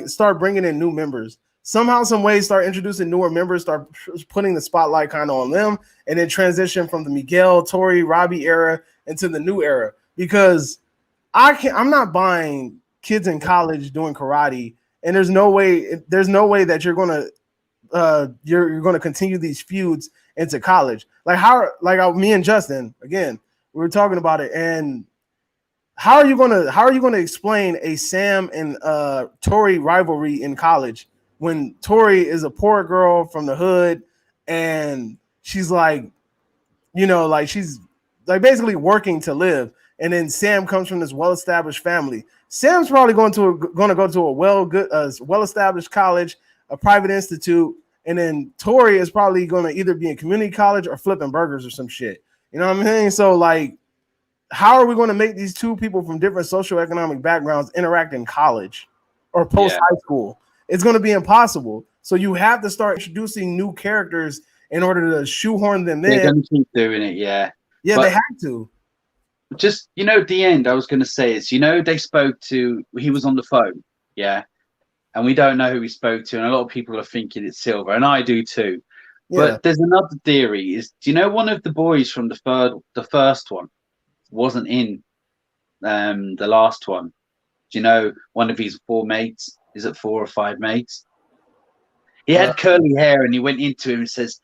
[SPEAKER 2] start bringing in new members. Somehow, some way, start introducing newer members, start putting the spotlight kind of on them, and then transition from the Miguel, Tori, Robbie era into the new era. Because I'm not buying kids in college doing karate, and there's no way that you're gonna continue these feuds into college. Me and Justin again, we were talking about it, and how are you gonna explain a Sam and Tori rivalry in college when Tori is a poor girl from the hood and she's like, she's like basically working to live, and then Sam comes from this well-established family. Sam's probably going to go to a well-established college, a private institute, and then Tori is probably going to either be in community college or flipping burgers or some shit. You know what I'm saying? So like, how are we going to make these two people from different socioeconomic backgrounds interact in college or post high school? It's going to be impossible. So you have to start introducing new characters in order to shoehorn them
[SPEAKER 1] They're
[SPEAKER 2] in.
[SPEAKER 1] going to keep doing it, yeah.
[SPEAKER 2] Yeah,
[SPEAKER 1] but
[SPEAKER 2] they have to.
[SPEAKER 1] Just, at the end, I was going to say is, they spoke to, he was on the phone, yeah. And we don't know who he spoke to. And a lot of people are thinking it's Silver, and I do too.
[SPEAKER 2] Yeah.
[SPEAKER 1] But there's another theory is, do you know one of the boys from the first one wasn't in the last one? Do you know one of his 4 mates? Is it 4 or 5 mates? He had curly hair, and he went into him and says,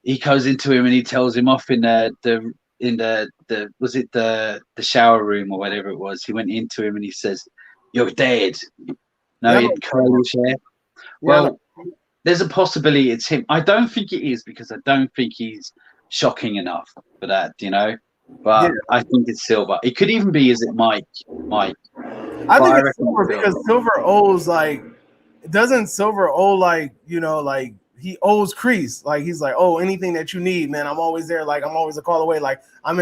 [SPEAKER 1] he goes into him and he tells him off in the shower room or whatever it was. He went into him and he says, you're dead. No,
[SPEAKER 2] Yeah,
[SPEAKER 1] he'd curl his hair. Well, there's a possibility it's him. I don't think it is because I don't think he's shocking enough for that,
[SPEAKER 2] yeah.
[SPEAKER 1] But I think it's Silver. It could even be, is it Mike? Mike.
[SPEAKER 2] I
[SPEAKER 1] But
[SPEAKER 2] think
[SPEAKER 1] I
[SPEAKER 2] it's
[SPEAKER 1] reckon
[SPEAKER 2] Silver
[SPEAKER 1] it's
[SPEAKER 2] because
[SPEAKER 1] Silver.
[SPEAKER 2] Silver owes like doesn't Silver owe like like he owes Kreese, like he's like, oh, anything that you need, man, I'm always there, like I'm always a call away, like I'm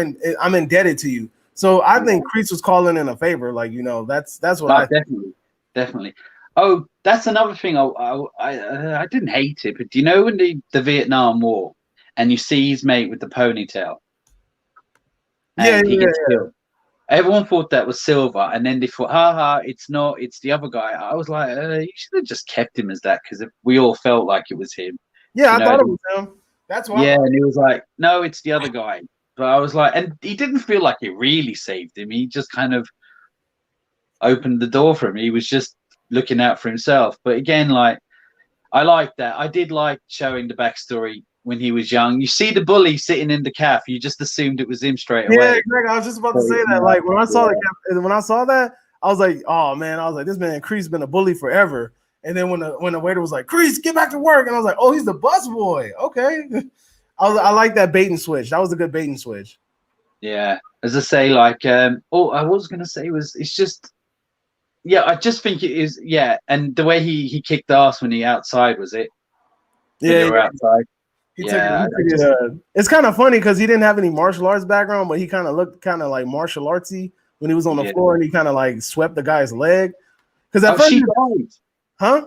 [SPEAKER 2] indebted to you. So I think Kreese was calling in a favor, like that's what
[SPEAKER 1] No,
[SPEAKER 2] I
[SPEAKER 1] definitely. Oh, that's another thing. I didn't hate it, but do you know when the Vietnam War and you see his mate with the ponytail
[SPEAKER 2] yeah
[SPEAKER 1] and he
[SPEAKER 2] yeah
[SPEAKER 1] gets killed? Everyone thought that was Silver, and then they thought, it's not, it's the other guy. I was like, you should have just kept him as that because we all felt like it was him.
[SPEAKER 2] yeah. I thought it was him. That's why.
[SPEAKER 1] Yeah, and he was like, no, it's the other guy. But I was like, and he didn't feel like it really saved him. He just kind of opened the door for him. He was just looking out for himself. But again, like, I like that. I did like showing the backstory when he was young. You see the bully sitting in the calf, you just assumed it was him straight away.
[SPEAKER 2] Yeah, exactly. I was just about to say that. Like when I saw that, I was like, oh man, I was like, this man Kreese been a bully forever. And then when the waiter was like, Kreese, get back to work, and I was like, oh, he's the bus boy. Okay. I like that bait and switch. That was a good bait and switch.
[SPEAKER 1] Yeah. As I say, like, I was gonna say it's just, yeah, I just think it is, yeah. And the way he kicked ass when he outside, was it?
[SPEAKER 2] Yeah,
[SPEAKER 1] they were outside.
[SPEAKER 2] It's kind of funny because he didn't have any martial arts background, but he kind of looked kind of like martial artsy when he was on the floor and he kind of like swept the guy's leg. Because at first
[SPEAKER 1] she died.
[SPEAKER 2] Huh?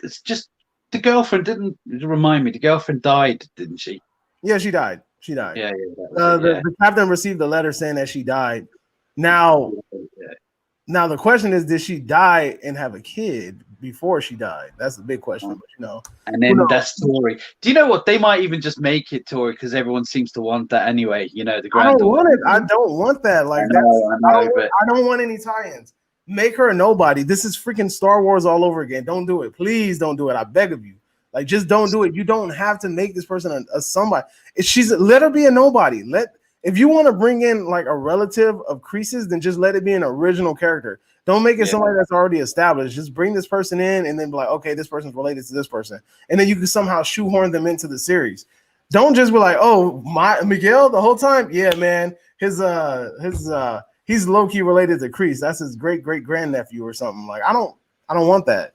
[SPEAKER 1] It's just the girlfriend didn't remind me. The girlfriend died, didn't she?
[SPEAKER 2] Yeah, she died. She died.
[SPEAKER 1] Yeah.
[SPEAKER 2] The captain received a letter saying that she died. Now the question is, did she die and have a kid before she died? That's the big question. But
[SPEAKER 1] and then that's Tori. Do you know what? They might even just make it Tori because everyone seems to want that anyway. The granddaughter.
[SPEAKER 2] I don't want it. I don't want that. Like I don't want any tie-ins. Make her a nobody. This is freaking Star Wars all over again. Don't do it. Please don't do it. I beg of you. Like, just don't do it. You don't have to make this person a somebody. Let her be a nobody. If you want to bring in like a relative of Kreese's, then just let it be an original character. Don't make it somebody that's already established. Just bring this person in and then be like, okay, this person's related to this person. And then you can somehow shoehorn them into the series. Don't just be like, oh, Miguel the whole time. Yeah, man. He's low-key related to Kreese. That's his great grandnephew or something. Like, I don't want that.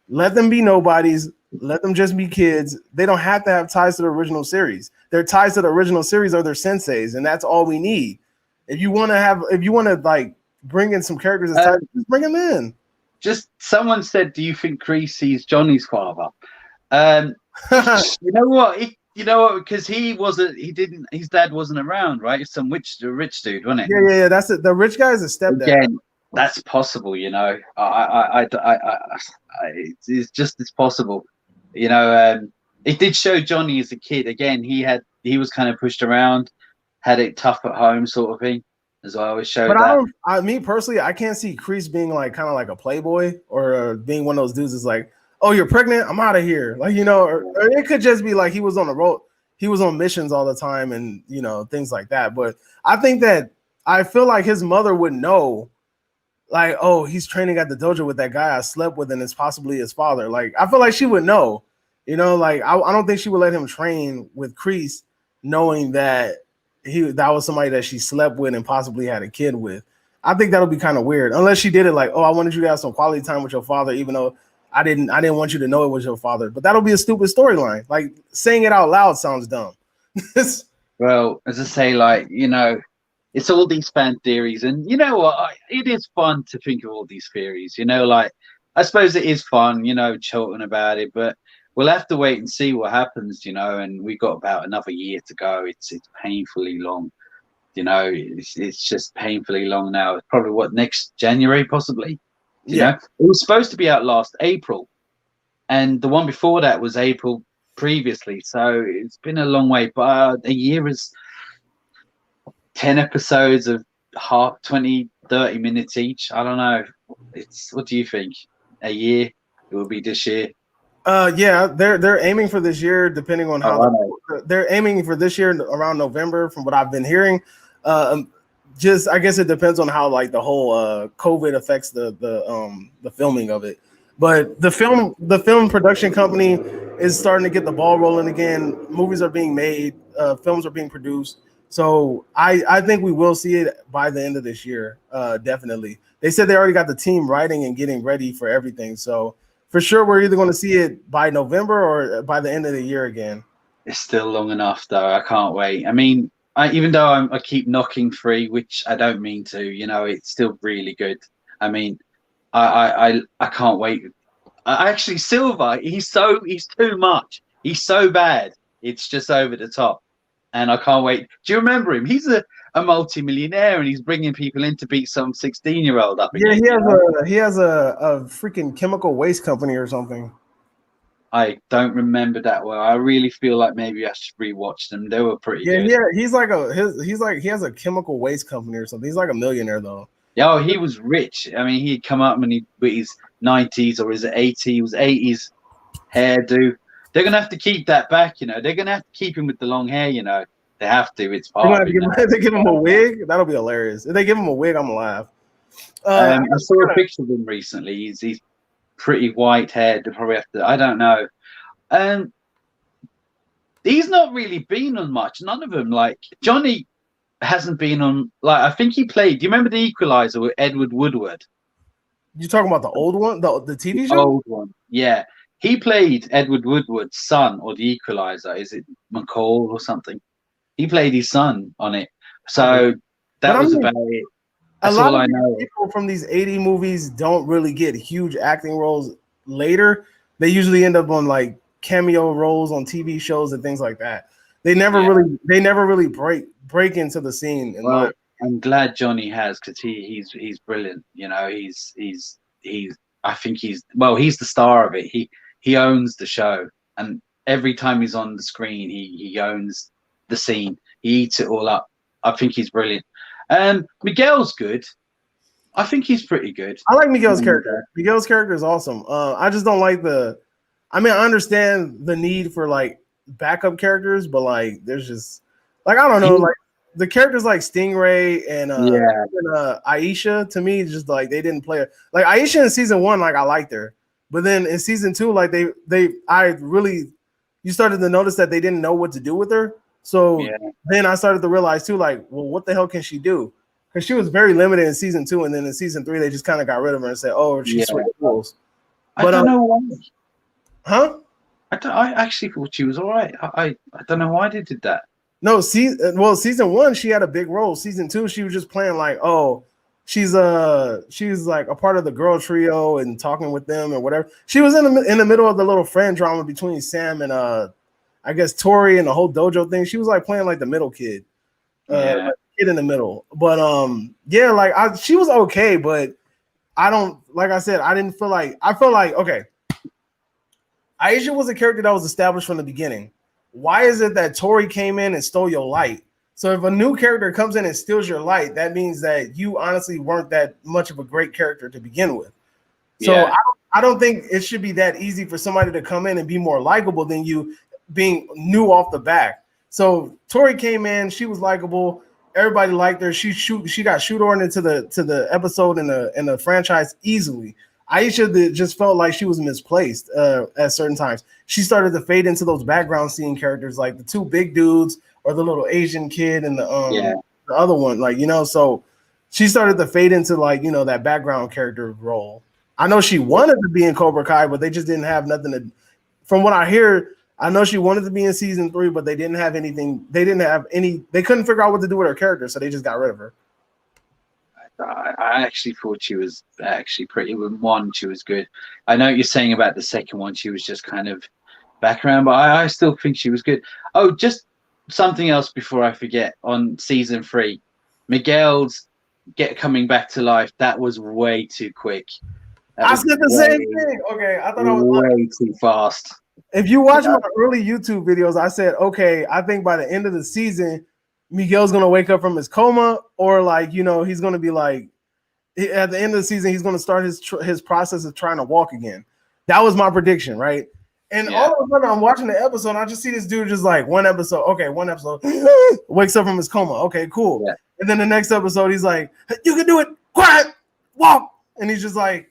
[SPEAKER 2] Let them be nobodies. Let them just be kids. They don't have to have ties to the original series. Their ties to the original series are their senseis, and that's all we need. If you want to like bring in some characters, just bring them in.
[SPEAKER 1] Just someone said, "Do you think Kreese sees Johnny's father?" You know what? Because his dad wasn't around, right? It's some rich dude, wasn't it?
[SPEAKER 2] Yeah. That's it. The rich guy is a stepdad.
[SPEAKER 1] Again, that's possible. It's possible. It did show Johnny as a kid. Again, he was kind of pushed around, had it tough at home, sort of thing. As I always showed.
[SPEAKER 2] But me personally, I can't see Kreese being like kind of like a playboy or being one of those dudes that's like, oh, you're pregnant, I'm out of here. Like, or it could just be like he was on the road, he was on missions all the time and things like that. But I feel like his mother would know, like, oh, he's training at the dojo with that guy I slept with and it's possibly his father. Like, I feel like she would know, like I don't think she would let him train with Kreese knowing that that was somebody that she slept with and possibly had a kid with. I think that'll be kind of weird unless she did it like, oh, I wanted you to have some quality time with your father, even though I didn't want you to know it was your father. But that'll be a stupid storyline. Like, saying it out loud sounds dumb.
[SPEAKER 1] Well, as I say, like, it's all these fan theories, and you know what? It is fun to think of all these theories. Like, I suppose it is fun, chatting about it, but we'll have to wait and see what happens, and we've got about another year to go. It's painfully long, it's just painfully long now. It's probably next January, possibly. It was supposed to be out last April, and the one before that was April previously. So it's been a long way, but a year is 10 episodes of 20, 30 minutes each. I don't know. What do you think? A year? It will be this year.
[SPEAKER 2] Yeah, they're aiming for this year, depending on how they're aiming for this year around November, from what I've been hearing. just I guess it depends on how like the whole COVID affects the filming of it. But the film production company is starting to get the ball rolling again. Movies are being made, films are being produced. So I think we will see it by the end of this year. Definitely. They said they already got the team writing and getting ready for everything. So for sure we're either going to see it by November or by the end of the year again.
[SPEAKER 1] It's still long enough, though. I can't wait. I mean, even though I keep knocking free, which I don't mean to, it's still really good. I mean, I can't wait. Actually, Silver, he's too much. He's so bad. It's just over the top, and I can't wait. Do you remember him? He's a multi-millionaire, and he's bringing people in to beat some 16-year-old up
[SPEAKER 2] Yeah,
[SPEAKER 1] again.
[SPEAKER 2] he has a freaking chemical waste company or something.
[SPEAKER 1] I don't remember that well. I really feel like maybe I should rewatch them. They were pretty good.
[SPEAKER 2] Yeah, he's like he has a chemical waste company or something. He's like a millionaire though.
[SPEAKER 1] Yeah, he was rich. I mean, he'd come up and with his 90s or his 80s hairdo. They're gonna have to keep that back, They're gonna have to keep him with the long hair, They have to. It's part of it.
[SPEAKER 2] If they give him a wig, that'll be hilarious. If they give him a wig, I'm gonna laugh.
[SPEAKER 1] I saw a picture of him recently. He's pretty white haired. They probably have to. I don't know. He's not really been on much. None of them. Like Johnny hasn't been on. Like I think he played. Do you remember The Equalizer with Edward Woodward?
[SPEAKER 2] You talking about the old one, the TV show?
[SPEAKER 1] Old one, yeah. He played Edward Woodward's son, or The Equalizer. Is it McCall or something? He played his son on it. So that was about it. That's all I know.
[SPEAKER 2] People from these 80 movies don't really get huge acting roles later. They usually end up on like cameo roles on TV shows and things like that. They never really break into the scene.
[SPEAKER 1] Well, I'm glad Johnny has, because he's brilliant. He's I think he's the star of it. He owns the show, and every time he's on the screen, he owns the scene. He eats it all up. I think he's brilliant. Miguel's good. I think he's pretty good.
[SPEAKER 2] I like Miguel's character. Miguel's character is awesome. I just don't like I understand the need for like backup characters, but like there's just like I don't know, like the characters like Stingray and Aisha, to me, just like they didn't play her. Like Aisha in season 1, like I liked her, but then in season 2, like you started to notice that they didn't know what to do with her. So then I started to realize too, like, well, what the hell can she do? Because she was very limited in season 2, and then in season 3 they just kind of got rid of her and said, "Oh, she's switched roles."
[SPEAKER 1] But I don't know why.
[SPEAKER 2] Huh?
[SPEAKER 1] I actually thought she was all right. I don't know why they did that.
[SPEAKER 2] No, season 1 she had a big role. Season 2 she was just playing like, oh, she's like a part of the girl trio and talking with them or whatever. She was in the middle of the little friend drama between Sam and I guess Tori and the whole dojo thing. She was like playing like the middle kid, like kid in the middle. But like she was okay, but I don't, like I said, I felt like okay, Aisha was a character that was established from the beginning. Why is it that Tori came in and stole your light? So if a new character comes in and steals your light, that means that you honestly weren't that much of a great character to begin with. So I don't think it should be that easy for somebody to come in and be more likable than you being new off the back. So Tori came in, she was likable, everybody liked her. She got shoehorned into the episode in the franchise easily. Aisha just felt like she was misplaced at certain times. She started to fade into those background scene characters, like the two big dudes or the little Asian kid and the other one, like, so she started to fade into like, that background character role. I know she wanted to be in Cobra Kai, but they just didn't have nothing to, from what I hear, I know she wanted to be in season 3, but they didn't have anything. They couldn't figure out what to do with her character, so they just got rid of her.
[SPEAKER 1] I actually thought she was actually pretty. One, she was good. I know what you're saying about the second one. She was just kind of background, but I still think she was good. Oh, just something else before I forget. On season 3, Miguel's coming back to life. That was way too quick.
[SPEAKER 2] I said the same thing. Okay, I thought I was
[SPEAKER 1] way too fast.
[SPEAKER 2] If you watch my early YouTube videos, I said, okay, I think by the end of the season, Miguel's gonna wake up from his coma, or like, he's gonna be like, at the end of the season, he's gonna start his process of trying to walk again. That was my prediction, right? And all of a sudden, I'm watching the episode, and I just see this dude just like one episode, wakes up from his coma. Okay, cool.
[SPEAKER 1] Yeah.
[SPEAKER 2] And then the next episode, he's like, "You can do it. Quiet, walk." And he's just like,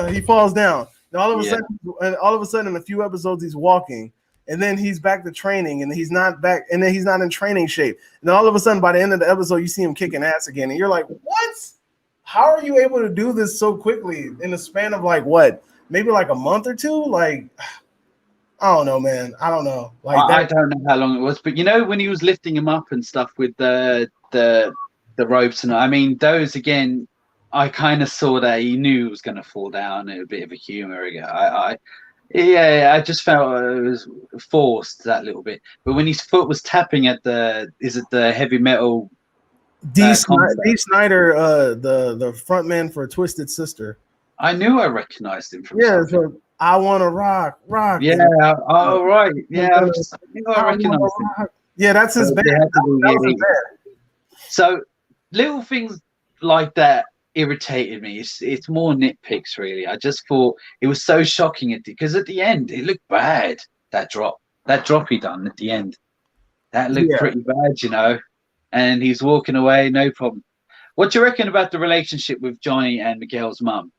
[SPEAKER 2] he falls down. And all of a sudden, in a few episodes, he's walking, and then he's back to training, and he's not back, and then he's not in training shape. And then all of a sudden, by the end of the episode, you see him kicking ass again, and you're like, "What? How are you able to do this so quickly in the span of like what?" Maybe like a month or two. Like, I don't know, man. I don't know. Like,
[SPEAKER 1] I don't know how long it was, but you know, when he was lifting him up and stuff with the ropes, and I mean, those again, I kind of saw that he knew he was going to fall down. A bit of a humor again. I just felt it was forced that little bit. But when his foot was tapping at the heavy metal?
[SPEAKER 2] D. Snyder, the front man for Twisted Sister.
[SPEAKER 1] I knew I recognized him from
[SPEAKER 2] something. So I want to rock.
[SPEAKER 1] Yeah. Oh, right. Yeah. I recognized him.
[SPEAKER 2] Yeah, that's his band.
[SPEAKER 1] So little things like that irritated me. It's more nitpicks, really. I just thought it was so shocking because at the end it looked bad. That drop he done at the end, that looked pretty bad, you know. And he's walking away, no problem. What do you reckon about the relationship with Johnny and Miguel's mum?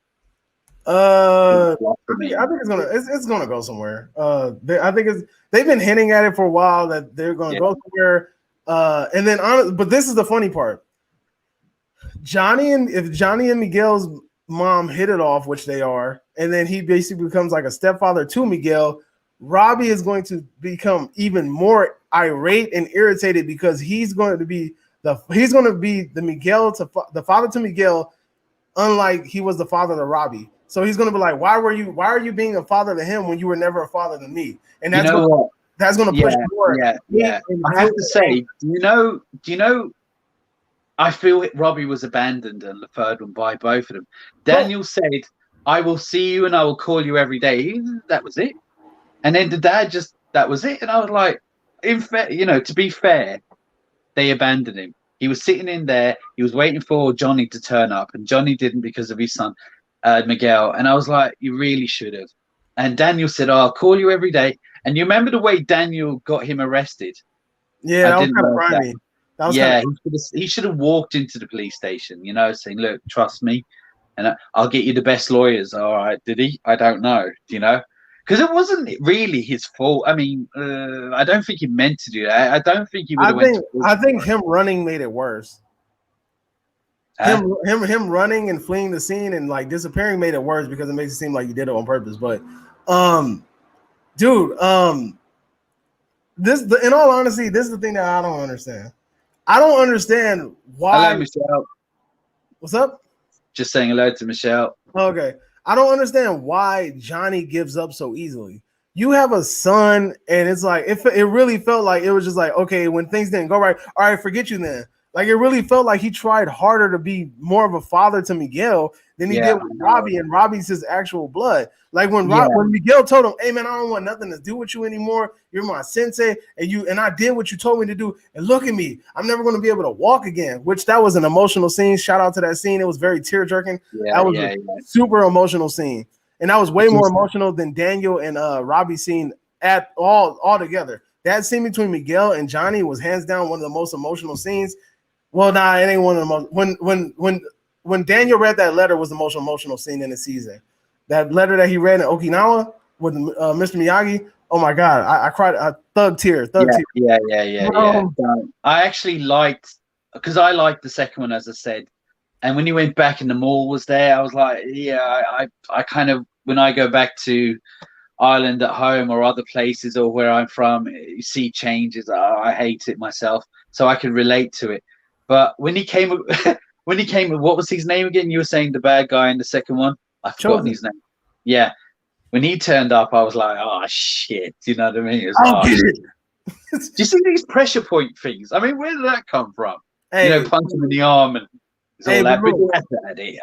[SPEAKER 2] I think it's gonna go somewhere. I think they've been hinting at it for a while that they're gonna go somewhere. And then but this is the funny part. If Johnny and Miguel's mom hit it off, which they are, and then he basically becomes like a stepfather to Miguel, Robbie is going to become even more irate and irritated because he's going to be the father to Miguel, unlike he was the father to Robbie. So he's going to be like, why are you being a father to him when you were never a father to me? And that's going to push more.
[SPEAKER 1] Yeah. I have to say, do you know? I feel Robbie was abandoned on the third one by both of them. Daniel said, "I will see you and I will call you every day." That was it. And then the dad that was it. And I was like, to be fair, they abandoned him. He was sitting in there. He was waiting for Johnny to turn up, and Johnny didn't because of his son, Miguel. And I was like, you really should have. And Daniel said, I'll call you every day. And you remember the way Daniel got him arrested?
[SPEAKER 2] Yeah, that was kind of grimy.
[SPEAKER 1] He should have walked into the police station, saying, look, trust me, and I'll get you the best lawyers. All right, did he? I don't know, because it wasn't really his fault. I mean, I don't think he meant to do that. I don't think he would have
[SPEAKER 2] I think him running made it worse. Him running and fleeing the scene and like disappearing made it worse because it makes it seem like he did it on purpose. But, dude, in all honesty, this is the thing that I don't understand. I don't understand why.
[SPEAKER 1] Hello, Michelle.
[SPEAKER 2] What's up?
[SPEAKER 1] Just saying hello to Michelle.
[SPEAKER 2] Okay. I don't understand why Johnny gives up so easily. You have a son, and it's like it really felt like it was just like, okay, when things didn't go right, all right, forget you then. Like it really felt like he tried harder to be more of a father to Miguel than he did with Robbie, and Robbie's his actual blood. Like when Miguel told him, "Hey man, I don't want nothing to do with you anymore. You're my sensei, and I did what you told me to do. And look at me, I'm never going to be able to walk again." Which that was an emotional scene. Shout out to that scene. It was very tear jerking. That was a super emotional scene, and that was way more emotional than Daniel and Robbie scene at all together. That scene between Miguel and Johnny was hands down one of the most emotional scenes. Well, nah, it ain't one of the most. When Daniel read that letter was the most emotional scene in the season. That letter that he read in Okinawa with Mr. Miyagi. Oh my God, I cried. Thug tear.
[SPEAKER 1] Yeah. I actually liked because I liked the second one, as I said. And when you went back and the mall was there, I was like, I kind of when I go back to Ireland at home or other places or where I'm from, you see changes. I hate it myself, so I can relate to it. But when he came, what was his name again? You were saying the bad guy in the second one. I've forgotten his name. Yeah, when he turned up, I was like, "Oh shit!" You know what I mean? It was, Do you see these pressure point things? I mean, where did that come from? Hey, punch him in the arm and all that. But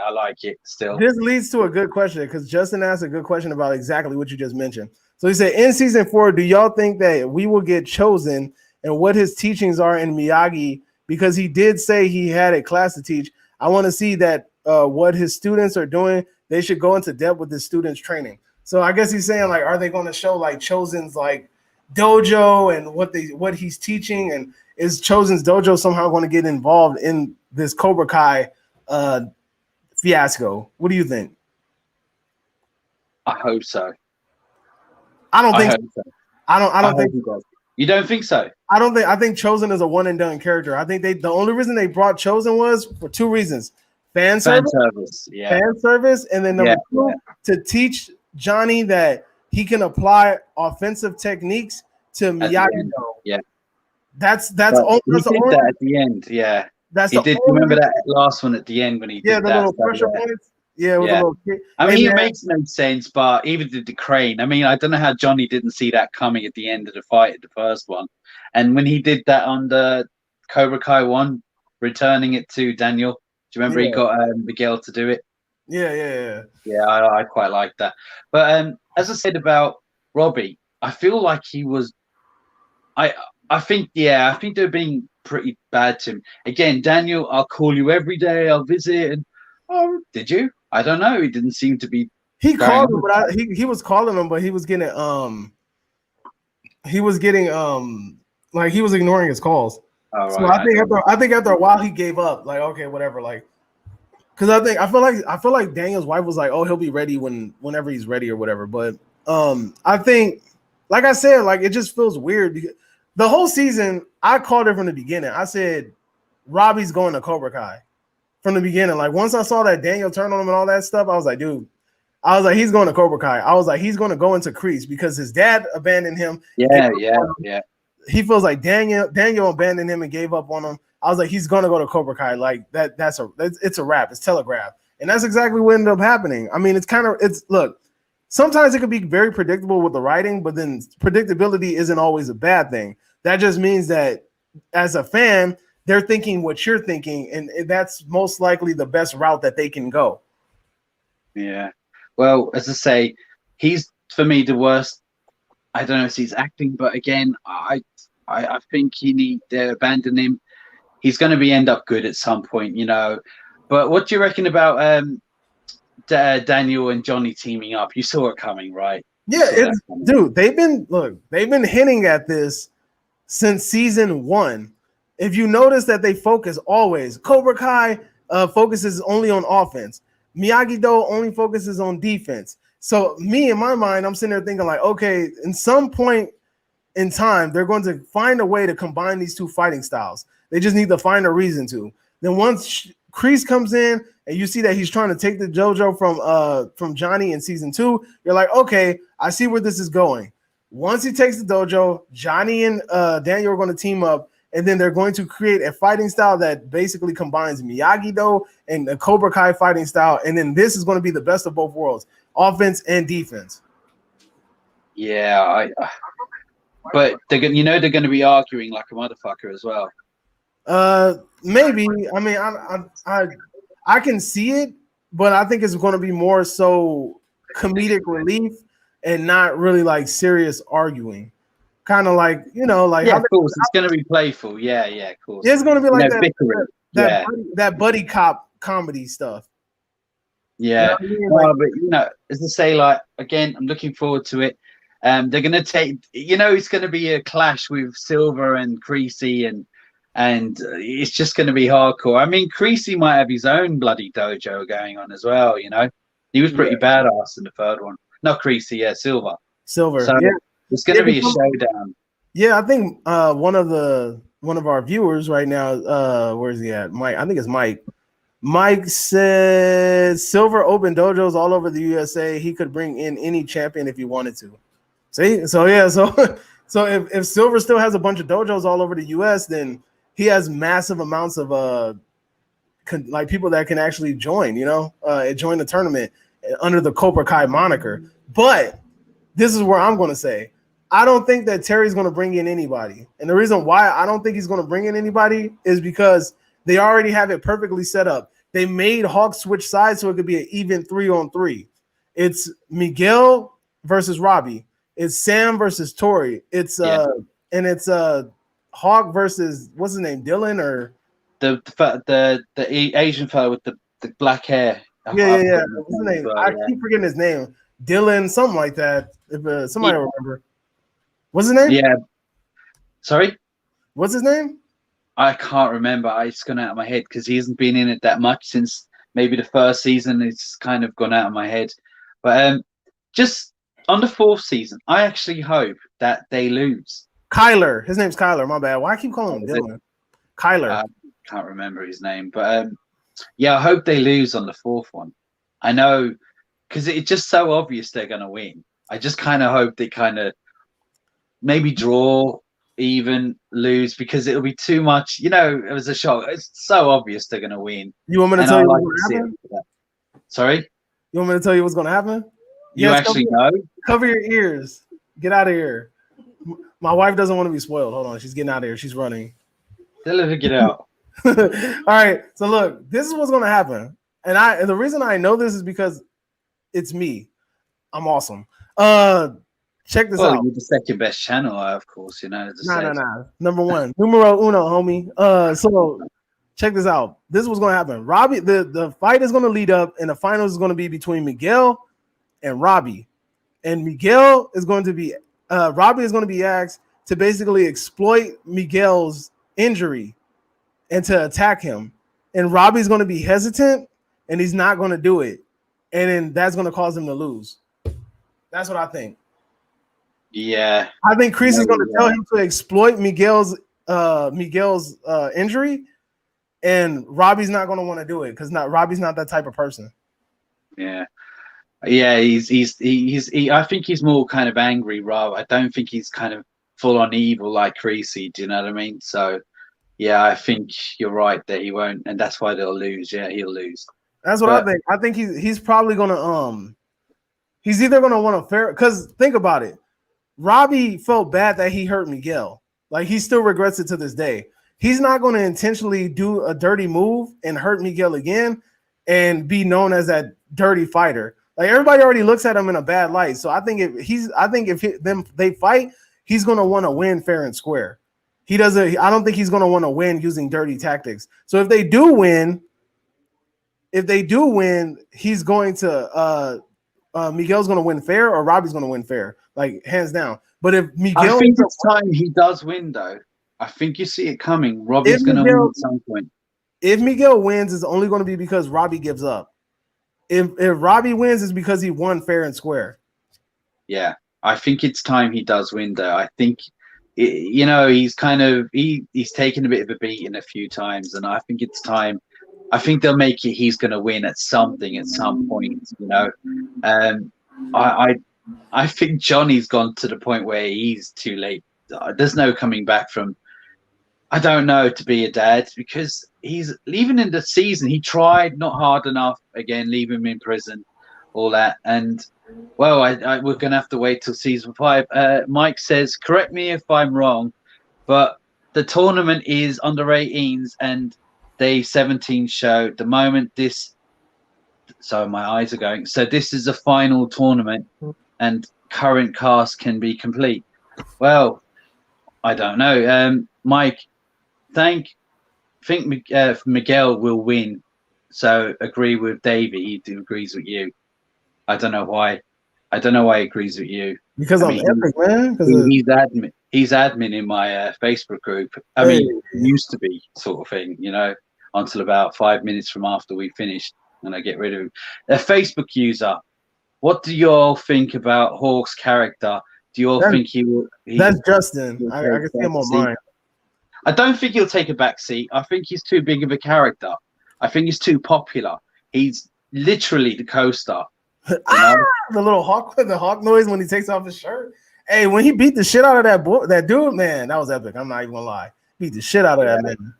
[SPEAKER 1] I like it still.
[SPEAKER 2] This leads to a good question because Justin asked a good question about exactly what you just mentioned. So he said, in season 4, do y'all think that we will get chosen and what his teachings are in Miyagi? Because he did say he had a class to teach. I want to see that what his students are doing. They should go into depth with his students' training. So I guess he's saying like, are they going to show like Chosen's like dojo and what he's teaching, and is Chosen's dojo somehow going to get involved in this Cobra Kai fiasco? What do you think?
[SPEAKER 1] I hope so.
[SPEAKER 2] I don't think
[SPEAKER 1] hope
[SPEAKER 2] so. I don't think
[SPEAKER 1] he does. You don't think so?
[SPEAKER 2] I think Chosen is a one and done character. I think the only reason they brought Chosen was for two reasons: fan service,
[SPEAKER 1] yeah,
[SPEAKER 2] and then number two, to teach Johnny that he can apply offensive techniques to Miyagi.
[SPEAKER 1] Yeah,
[SPEAKER 2] that's
[SPEAKER 1] the only that at the end. Yeah,
[SPEAKER 2] that's
[SPEAKER 1] he did. Remember that last one at the end when he did
[SPEAKER 2] the little pressure points. Yeah, with a little kick.
[SPEAKER 1] I mean, it makes no sense, but even the crane. I mean, I don't know how Johnny didn't see that coming at the end of the fight at the first one, and when he did that on the Cobra Kai 1, returning it to Daniel. Do you remember he got Miguel to do it?
[SPEAKER 2] Yeah.
[SPEAKER 1] I quite like that. But as I said about Robbie, I feel like he was. I think they're being pretty bad to him. Again, Daniel, I'll call you every day. I'll visit. And did you? I don't know. He didn't seem to be.
[SPEAKER 2] He called him, but he was calling him, but he was getting like he was ignoring his calls.
[SPEAKER 1] Oh,
[SPEAKER 2] so
[SPEAKER 1] right,
[SPEAKER 2] I think after a while he gave up. Like, okay, whatever. Like, because I feel like Daniel's wife was like, oh, he'll be ready whenever he's ready or whatever. But I think, like I said, like it just feels weird because the whole season I called it from the beginning. I said Robbie's going to Cobra Kai from the beginning. Like once I saw that Daniel turned on him and all that stuff, I was like, dude. I was like, he's going to Cobra Kai. I was like, he's going to go into Kreese because his dad abandoned him.
[SPEAKER 1] Yeah.
[SPEAKER 2] He feels like Daniel abandoned him and gave up on him. I was like, he's going to go to Cobra Kai. Like it's a wrap. It's telegraphed. And that's exactly what ended up happening. I mean, look, sometimes it could be very predictable with the writing, but then predictability isn't always a bad thing. That just means that as a fan, they're thinking what you're thinking, and that's most likely the best route that they can go.
[SPEAKER 1] Yeah. Well, as I say, he's for me the worst. I don't know if he's acting, but again, I think they abandon him. He's going to end up good at some point, you know. But what do you reckon about Daniel and Johnny teaming up? You saw it coming, right?
[SPEAKER 2] Yeah, dude. They've been hinting at this since season 1. If you notice that they focus always, Cobra Kai focuses only on offense. Miyagi-Do only focuses on defense. So me, in my mind, I'm sitting there thinking like, okay, in some point in time, they're going to find a way to combine these two fighting styles. They just need to find a reason to. Then once Kreese comes in and you see that he's trying to take the dojo from Johnny in season 2, you're like, okay, I see where this is going. Once he takes the dojo, Johnny and Daniel are going to team up, and then they're going to create a fighting style that basically combines Miyagi-Do and the Cobra Kai fighting style. And then this is going to be the best of both worlds, offense and defense.
[SPEAKER 1] Yeah, but they're going to be arguing like a motherfucker as well.
[SPEAKER 2] Maybe. I mean, I can see it, but I think it's going to be more so comedic relief and not really like serious arguing. Kind of like, like
[SPEAKER 1] of course it's going to be playful. Yeah, of course.
[SPEAKER 2] It's going to be like that buddy cop comedy stuff.
[SPEAKER 1] Yeah, but as I say, like again, I'm looking forward to it. They're going to take, it's going to be a clash with Silver and Kreese, and it's just going to be hardcore. I mean, Kreese might have his own bloody dojo going on as well. He was pretty badass in the third one. Not Kreese, Silver.
[SPEAKER 2] So,
[SPEAKER 1] it's going to be a showdown.
[SPEAKER 2] Yeah, I think one of our viewers right now, where is he at? Mike, I think it's Mike. Mike says Silver opened dojos all over the USA. He could bring in any champion if he wanted to. See, so if Silver still has a bunch of dojos all over the US, then he has massive amounts of like people that can actually join the tournament under the Cobra Kai moniker. But this is where I'm going to say, I don't think that Terry's going to bring in anybody. And the reason why I don't think he's going to bring in anybody is because they already have it perfectly set up. They made Hawk switch sides so it could be an even 3-on-3. It's Miguel versus Robbie. It's Sam versus Tori. It's Hawk versus what's his name, Dylan or
[SPEAKER 1] the Asian fellow with the black hair.
[SPEAKER 2] Yeah. What's his name? I keep forgetting his name. Dylan, something like that. If somebody remember, what's his name?
[SPEAKER 1] Yeah. Sorry,
[SPEAKER 2] What's his name?
[SPEAKER 1] I can't remember. It's gone out of my head because he hasn't been in it that much since maybe the first season. It's kind of gone out of my head. But just on the fourth season, I actually hope that they lose.
[SPEAKER 2] Kyler. His name's Kyler. My bad. Why I keep calling him Dylan? Kyler.
[SPEAKER 1] Can't remember his name, but yeah, I hope they lose on the fourth one. I know because it's just so obvious they're going to win. I just kind of hope they kind of maybe draw, even lose, because it'll be too much. You know, it was a shock. It's so obvious they're going to win.
[SPEAKER 2] You want me to tell you what's going to happen?
[SPEAKER 1] Sorry?
[SPEAKER 2] You want me to tell you what's going to happen?
[SPEAKER 1] You actually know?
[SPEAKER 2] Cover your ears. Get out of here. My wife doesn't want to be spoiled. Hold on. She's getting out of here. She's running.
[SPEAKER 1] Tell her to get out.
[SPEAKER 2] All right. So look, this is what's going to happen. And the reason I know this is because it's me. I'm awesome. Check this out.
[SPEAKER 1] You're the second best channel, of course, you know.
[SPEAKER 2] Nah. Number one. Numero uno, homie. So check this out. This is what's going to happen. Robbie, the fight is going to lead up, and the finals is going to be between Miguel and Robbie. And Miguel is going to be Robbie is going to be asked to basically exploit Miguel's injury and to attack him. And Robbie's going to be hesitant and he's not going to do it. And then that's going to cause him to lose. That's what I think.
[SPEAKER 1] Yeah.
[SPEAKER 2] I think Kreese is going to tell him to exploit Miguel's injury, and Robbie's not going to want to do it because Robbie's not that type of person.
[SPEAKER 1] Yeah. Yeah, I think he's more kind of angry, Rob. I don't think he's kind of full on evil like Kreese, do you know what I mean? So yeah, I think you're right that he won't, and that's why they'll lose. Yeah, he'll lose.
[SPEAKER 2] That's what I think. I think he's probably gonna he's either gonna want to fair, because think about it. Robbie felt bad that he hurt Miguel. Like, he still regrets it to this day. He's not going to intentionally do a dirty move and hurt Miguel again and be known as that dirty fighter. Like, everybody already looks at him in a bad light. So I think if they fight, he's going to want to win fair and square. I don't think he's going to want to win using dirty tactics. So if they do win, he's going to Miguel's going to win fair, or Robbie's going to win fair, like hands down. But if Miguel,
[SPEAKER 1] I think it's time he does win, though. I think you see it coming. Robbie's going to win at some point.
[SPEAKER 2] If Miguel wins, it's only going to be because Robbie gives up. If Robbie wins, it's because he won fair and square.
[SPEAKER 1] Yeah, I think it's time he does win, though. I think, he's kind of he's taken a bit of a beating a few times, and I think it's time. I think they'll make it. He's going to win at some point. I think Johnny's gone to the point where he's too late. There's no coming back from. I don't know, to be a dad, because he's even in the season. He tried not hard enough. Again, leave him in prison, all that, and well, we're going to have to wait till season 5. Mike says, correct me if I'm wrong, but the tournament is under 18s and Day 17 show. The moment so my eyes are going. So this is a final tournament, and current cast can be complete. Well, I don't know. Mike, think Miguel will win. So agree with Davey. He agrees with you. I don't know why. He agrees with you.
[SPEAKER 2] Because I'm epic, man.
[SPEAKER 1] He's admin in my Facebook group. I mean, used to be, sort of thing, until about 5 minutes from after we finished, and I get rid of him. A Facebook user. What do you all think about Hawk's character? Do you all think he will?
[SPEAKER 2] That's Justin. I can see him on mine.
[SPEAKER 1] I don't think he'll take a back seat. I think he's too big of a character. I think he's too popular. He's literally the co-star.
[SPEAKER 2] The little hawk noise when he takes off his shirt. Hey, when he beat the shit out of that dude, man, that was epic. I'm not even gonna lie. Beat the shit out of that man.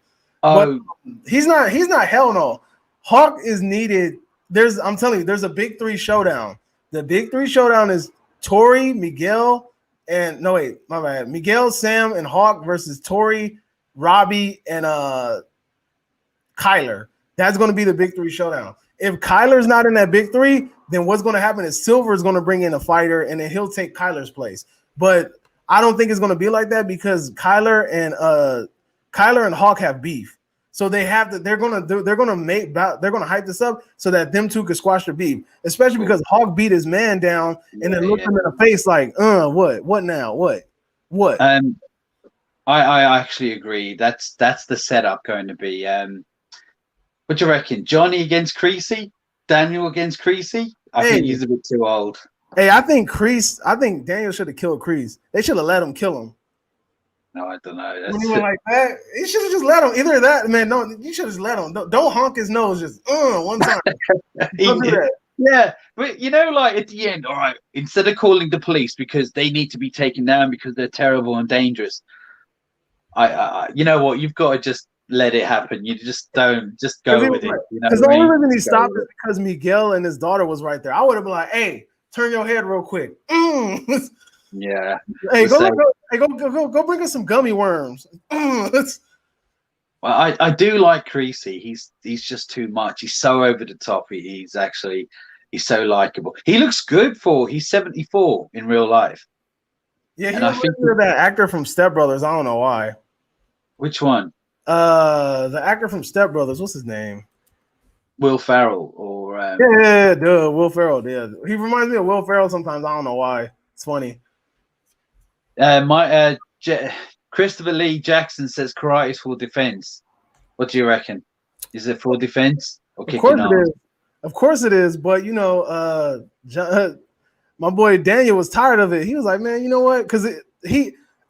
[SPEAKER 1] Oh,
[SPEAKER 2] but he's not hell no. Hawk is needed. I'm telling you, there's a big 3 showdown. The big 3 showdown is Tori, Miguel, and Miguel, Sam, and Hawk versus Tori, Robbie, and Kyler. That's going to be the big 3 showdown. If Kyler's not in that big 3, then what's going to happen is Silver is going to bring in a fighter, and then he'll take Kyler's place. But I don't think it's going to be like that, because Kyler and Hawk have beef. So they're gonna hype this up so that them two could squash the beef, especially because Hawk beat his man down and then looked him in the face like, what now? What?
[SPEAKER 1] I actually agree. That's the setup going to be. What do you reckon? Johnny against Creasy? Daniel against Creasy? I think he's a bit too old.
[SPEAKER 2] Hey, I think Daniel should have killed Kreese. They should have let him kill him.
[SPEAKER 1] No, I don't know.
[SPEAKER 2] When he went like that, you should have just let him. Either that, man. No, you should have just let him. Don't honk his nose just one time. Don't do that.
[SPEAKER 1] Yeah, but like at the end, all right. Instead of calling the police because they need to be taken down because they're terrible and dangerous, I you know what? You've got to just let it happen. You just don't go with it.
[SPEAKER 2] Because the only reason he stopped is because Miguel and his daughter was right there. I would have been like, "Hey, turn your head real quick."
[SPEAKER 1] Yeah.
[SPEAKER 2] Hey, go bring us some gummy worms.
[SPEAKER 1] Well, I do like Creasy. He's just too much. He's so over the top. He's so likable. He looks good he's 74 in real life.
[SPEAKER 2] Yeah, I think that actor from Step Brothers. I don't know why.
[SPEAKER 1] Which one?
[SPEAKER 2] The actor from Step Brothers. What's his name?
[SPEAKER 1] Will Ferrell or
[SPEAKER 2] Will Ferrell. Yeah, he reminds me of Will Ferrell sometimes. I don't know why. It's funny.
[SPEAKER 1] Christopher Lee Jackson says karate is for defense. What do you reckon? Is it for defense or kicking off?
[SPEAKER 2] Of course it is. But my boy Daniel was tired of it. He was like, man, you know what? Because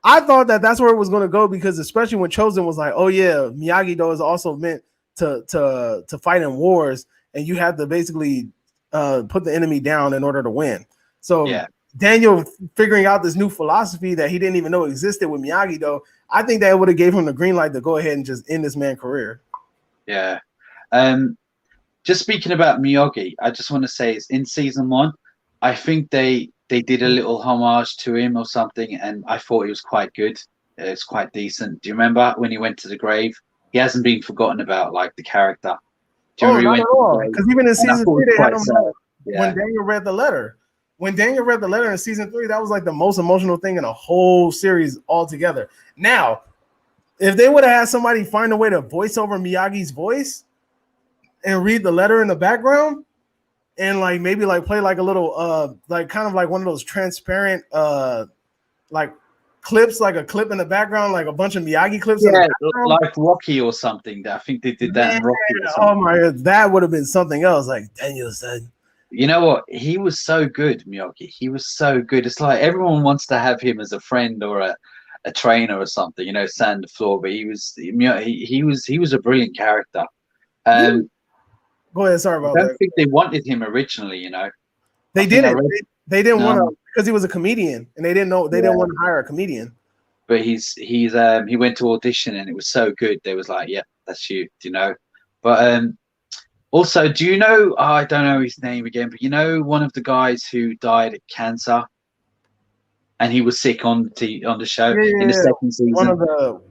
[SPEAKER 2] I thought that's where it was going to go, because especially when Chosen was like, oh yeah, Miyagi-Do is also meant to fight in wars, and you have to basically put the enemy down in order to win. So yeah. Daniel figuring out this new philosophy that he didn't even know existed with Miyagi-Do, I think that would have gave him the green light to go ahead and just end this man's career.
[SPEAKER 1] Yeah. Just speaking about Miyagi, I just want to say it's in season 1. I think they did a little homage to him or something, and I thought it was quite good. It's quite decent. Do you remember when he went to the grave? He hasn't been forgotten about, like the character.
[SPEAKER 2] Do you remember not at all. Because even in season 3, they had him when Daniel read the letter. When Daniel read the letter in season 3, that was like the most emotional thing in a whole series altogether. Now, if they would have had somebody find a way to voice over Miyagi's voice and read the letter in the background, and like maybe like play like a little like kind of like one of those transparent like clips, like a clip in the background, like a bunch of Miyagi clips.
[SPEAKER 1] Yeah, like Rocky or something. I think they did that in Rocky.
[SPEAKER 2] Oh my God, that would have been something else. Like Daniel said.
[SPEAKER 1] You know what? He was so good, Miyagi. He was so good. It's like everyone wants to have him as a friend or a trainer or something, sand the floor. But he was a brilliant character.
[SPEAKER 2] Go ahead. Sorry about that.
[SPEAKER 1] I don't think they wanted him originally.
[SPEAKER 2] They didn't. They didn't want to, because he was a comedian, and they didn't know they didn't want to hire a comedian.
[SPEAKER 1] But he went to audition, and it was so good. They was like, "Yeah, that's you," But also, do you know? I don't know his name again, but one of the guys who died of cancer, and he was sick on the show in the second season.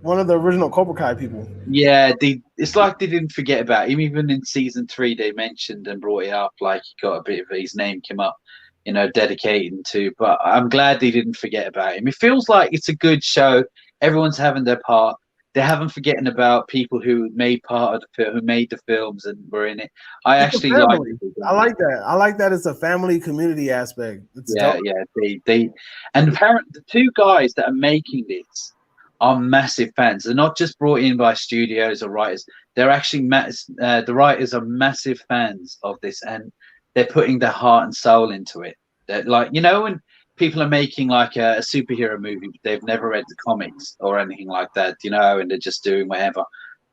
[SPEAKER 2] One of the original Cobra Kai people.
[SPEAKER 1] Yeah, it's like they didn't forget about him. Even in season 3, they mentioned and brought it up. Like he got a bit of his name came up, dedicating to. But I'm glad they didn't forget about him. It feels like it's a good show. Everyone's having their part. They haven't forgotten about people who made part of the film, who made the films and were in it. I actually like it.
[SPEAKER 2] I like that. I like that it's a family community aspect.
[SPEAKER 1] Yeah. They and apparently the 2 guys that are making this are massive fans. They're not just brought in by studios or writers. They're actually the writers are massive fans of this, and they're putting their heart and soul into it. They're like, when people are making like a superhero movie, but they've never read the comics or anything like that, and they're just doing whatever.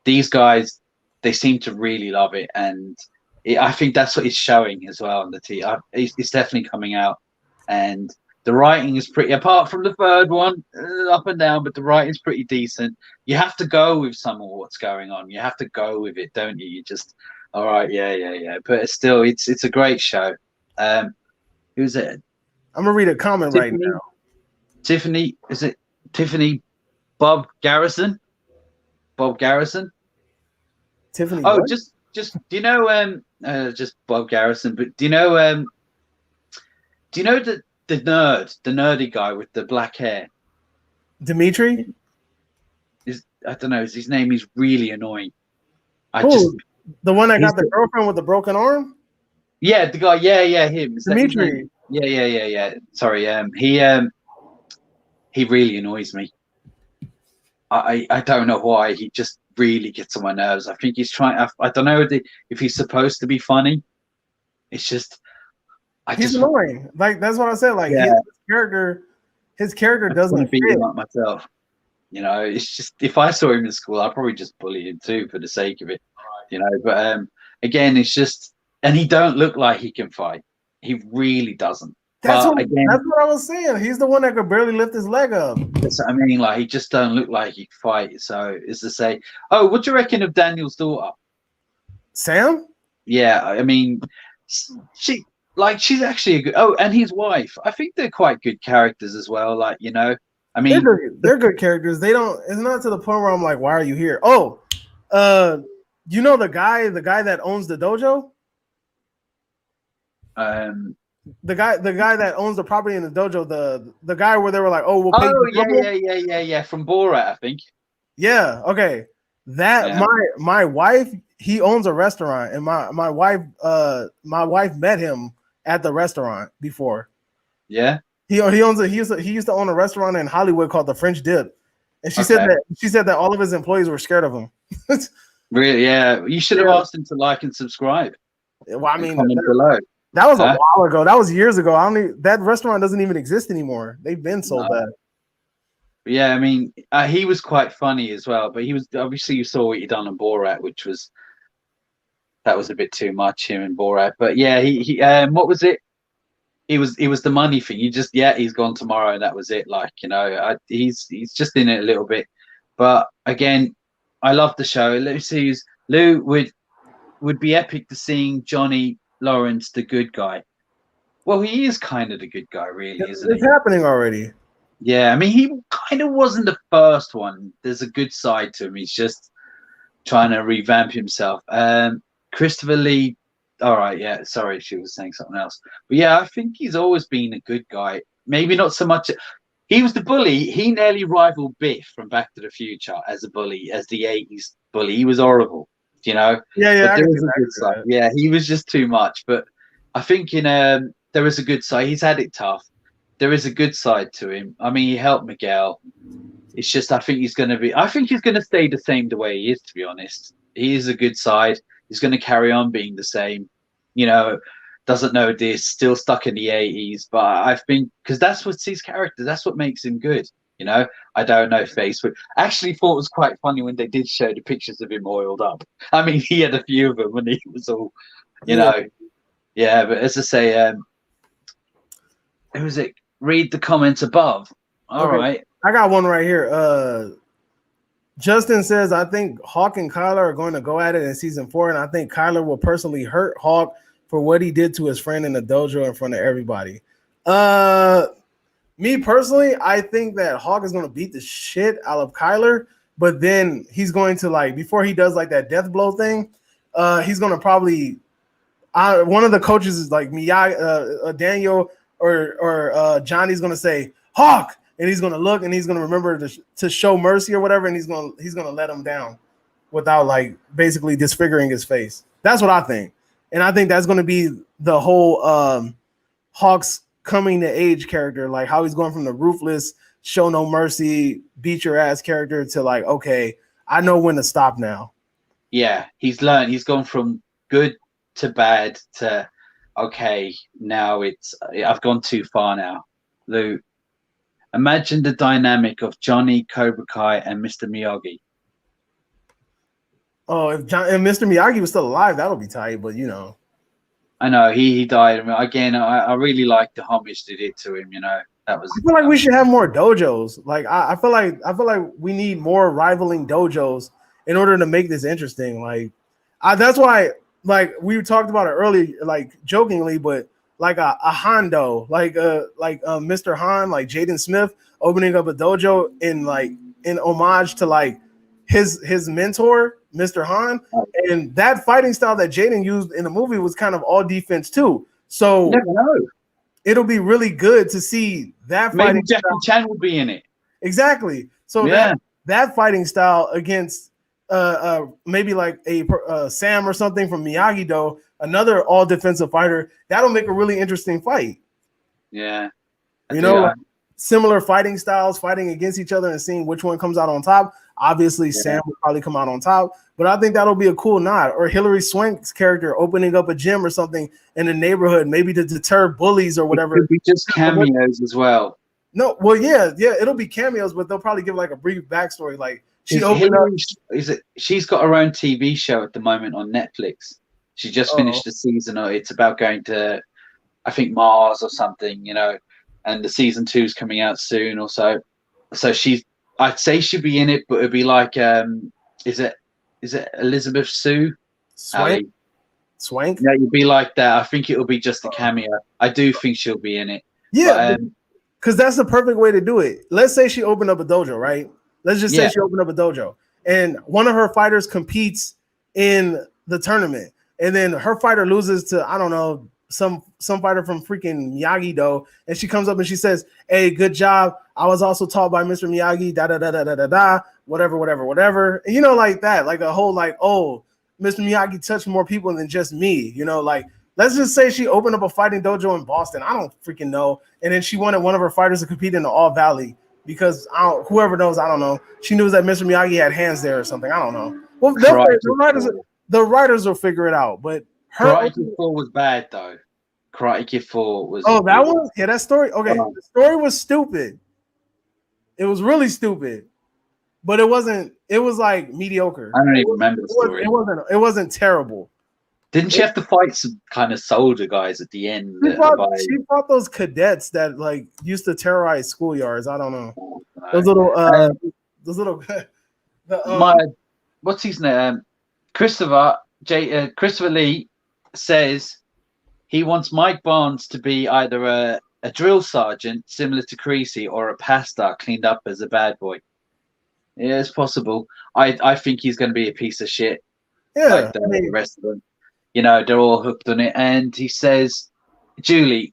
[SPEAKER 1] These guys, they seem to really love it, and I think that's what it's showing as well on the TV. It's definitely coming out, and the writing is pretty. Apart from the third one, up and down, but the writing's pretty decent. You have to go with some of what's going on. You have to go with it, don't you? You just, all right, yeah. But still, it's a great show. Who's it?
[SPEAKER 2] I'm gonna read a comment right now.
[SPEAKER 1] Tiffany, is it Tiffany Bob Garrison? Bob Garrison?
[SPEAKER 2] Tiffany.
[SPEAKER 1] Oh,
[SPEAKER 2] what?
[SPEAKER 1] just do you know just Bob Garrison, but do you know the nerdy guy with the black hair?
[SPEAKER 2] Dimitri?
[SPEAKER 1] I don't know, his name is really annoying. I just
[SPEAKER 2] Who? The one that
[SPEAKER 1] he's
[SPEAKER 2] got the girlfriend with the broken arm?
[SPEAKER 1] yeah, the guy, yeah, him. Is that his name?
[SPEAKER 2] Dimitri.
[SPEAKER 1] Yeah. Sorry, he really annoys me. I don't know why. He just really gets on my nerves. I think he's trying. I don't know if he's supposed to be funny. It's just I
[SPEAKER 2] He's
[SPEAKER 1] just
[SPEAKER 2] annoying. Like that's what I said. Like
[SPEAKER 1] yeah.
[SPEAKER 2] his character
[SPEAKER 1] I just want
[SPEAKER 2] doesn't
[SPEAKER 1] to beat
[SPEAKER 2] fit.
[SPEAKER 1] him up myself. You know, it's just if I saw him in school, I'd probably just bully him too for the sake of it. You know, but again, it's just and he don't look like he can fight. He really doesn't. But again,
[SPEAKER 2] That's what I was saying. He's the one that could barely lift his leg up.
[SPEAKER 1] that's what I mean. Like he just don't look like he can fight. So it's to say, oh, what do you reckon of Daniel's daughter?
[SPEAKER 2] Sam?
[SPEAKER 1] Yeah, I mean, she's actually a good. Oh, and his wife. I think they're quite good characters as well. Like you know, I mean,
[SPEAKER 2] They're good characters. They don't. It's not to the point where I'm like, why are you here? Oh, you know the guy that owns the dojo.
[SPEAKER 1] um,
[SPEAKER 2] The guy that owns the property in the dojo. The guy where they were like, oh, we'll pay
[SPEAKER 1] oh
[SPEAKER 2] you double.
[SPEAKER 1] yeah. From Borat, I think.
[SPEAKER 2] Yeah. Okay. That
[SPEAKER 1] Yeah.
[SPEAKER 2] my wife. He owns a restaurant, and my wife met him at the restaurant before.
[SPEAKER 1] Yeah.
[SPEAKER 2] He used to own a restaurant in Hollywood called the French Dip, and she said that all of his employees were scared of him.
[SPEAKER 1] Really? Yeah. You should have asked him to like and subscribe.
[SPEAKER 2] Well, I mean,
[SPEAKER 1] comment below.
[SPEAKER 2] that was a while ago. That was years ago. That restaurant doesn't even exist anymore. They've been sold back.
[SPEAKER 1] Yeah, I mean, he was quite funny as well, but he was obviously you saw what he done on Borat, which was that was a bit too much him and Borat. But yeah, he what was it? It was the money thing. You just he's gone tomorrow and that was it. Like you know, he's just in it a little bit. But again, I love the show. Let me see. Lou would be epic to seeing Johnny Lawrence, the good guy. Well, he is kind of the good guy, really, isn't he?
[SPEAKER 2] It's happening already.
[SPEAKER 1] Yeah, I mean, he kind of wasn't the first one. There's a good side to him. He's just trying to revamp himself. Christopher Lee. All right, yeah. Sorry, she was saying something else. But yeah, I think he's always been a good guy. Maybe not so much. He was the bully. He nearly rivaled Biff from Back to the Future as a bully, as the '80s bully. He was horrible, you know.
[SPEAKER 2] Yeah.
[SPEAKER 1] Yeah, he was just too much. But I think in there is a good side. He's had it tough. There is a good side to him. I mean, he helped Miguel. It's just I think he's going to stay the same the way he is. To be honest, he is a good side. He's going to carry on being the same. You know, doesn't know this, still stuck in the '80s. But I think because that's what's his character. That's what makes him good. You know, I don't know Facebook. I actually thought it was quite funny when they did show the pictures of him oiled up. I mean, he had a few of them, and he was all, you know, yeah. But as I say, who was it? Read the comments above. All right.
[SPEAKER 2] I got one right here. Justin says, I think Hawk and Kyler are going to go at it in season 4, and I think Kyler will personally hurt Hawk for what he did to his friend in the dojo in front of everybody. Me personally, I think that Hawk is going to beat the shit out of Kyler, but then he's going to, like, before he does like that death blow thing, he's going to probably one of the coaches is like Daniel or Johnny's going to say Hawk, and he's going to look and he's going to remember to show mercy or whatever, and he's going to let him down without like basically disfiguring his face. That's what I think, and I think that's going to be the whole Hawk's coming to age character, like how he's going from the ruthless, show no mercy, beat your ass character to like, okay, I know when to stop now.
[SPEAKER 1] Yeah, he's learned. He's gone from good to bad to okay. Now I've gone too far now. Lou, imagine the dynamic of Johnny, Cobra Kai, and Mr. Miyagi.
[SPEAKER 2] Oh, if Mr. Miyagi was still alive, that'll be tight. But you know,
[SPEAKER 1] I know he died. Again, I really like the homage they did to him. You know, that was.
[SPEAKER 2] I feel like we should have more dojos. Like I feel like we need more rivaling dojos in order to make this interesting. Like that's why, like we talked about it earlier, like jokingly, but like a Hondo, like Mr. Han, like Jaden Smith opening up a dojo in homage to like his mentor, Mr. Han, and that fighting style that Jaden used in the movie was kind of all defense too. So it'll be really good to see that.
[SPEAKER 1] Maybe Jackie Chan will be in it.
[SPEAKER 2] Exactly. So that fighting style against maybe like a Sam or something from Miyagi-Do, another all defensive fighter. That'll make a really interesting fight.
[SPEAKER 1] Yeah,
[SPEAKER 2] you know, like similar fighting styles, fighting against each other and seeing which one comes out on top. Obviously, Sam will probably come out on top, but I think that'll be a cool nod. Or Hilary Swank's character opening up a gym or something in the neighborhood, maybe to deter bullies or whatever.
[SPEAKER 1] It could be just cameos as well.
[SPEAKER 2] No, well, yeah, it'll be cameos, but they'll probably give like a brief backstory. Like she's got
[SPEAKER 1] her own TV show at the moment on Netflix. She just finished the season. It's about going to, I think, Mars or something, you know, and the season 2 is coming out soon or so. So I'd say she'd be in it, but it'd be like, is it Elizabeth Sue?
[SPEAKER 2] Swank?
[SPEAKER 1] Yeah, you'd be like that. I think it'll be just a cameo. I do think she'll be in it.
[SPEAKER 2] Yeah, because that's the perfect way to do it. Let's say she opened up a dojo, right? Let's just say she opened up a dojo, and one of her fighters competes in the tournament, and then her fighter loses to, I don't know, some fighter from freaking Miyagi-Do, and she comes up and she says, "Hey, good job. I was also taught by Mr. Miyagi, da da da da da da da, whatever." And, you know, like that, like a whole like, oh, Mr. Miyagi touched more people than just me, you know, like. Let's just say she opened up a fighting dojo in Boston. I don't freaking know. And then she wanted one of her fighters to compete in the All Valley because whoever knows, I don't know. She knew that Mr. Miyagi had hands there or something. I don't know. Well, the writers will figure it out. But
[SPEAKER 1] Karate Kid 4 was bad though. Karate Kid 4 was.
[SPEAKER 2] Oh, that one? Yeah, that story. Okay, the story was stupid. It was really stupid, but it wasn't. It was like mediocre.
[SPEAKER 1] I don't even remember the story.
[SPEAKER 2] It wasn't terrible.
[SPEAKER 1] Didn't she have to fight some kind of soldier guys at the end?
[SPEAKER 2] She fought those cadets that like used to terrorize schoolyards. I don't know. Those little
[SPEAKER 1] what's his name? Christopher Lee says he wants Mike Barnes to be either a drill sergeant similar to Creasy or a pastor cleaned up as a bad boy. Yeah, it's possible. I think he's going to be a piece of shit.
[SPEAKER 2] Yeah,
[SPEAKER 1] like the rest of them. You know, they're all hooked on it. And he says, Julie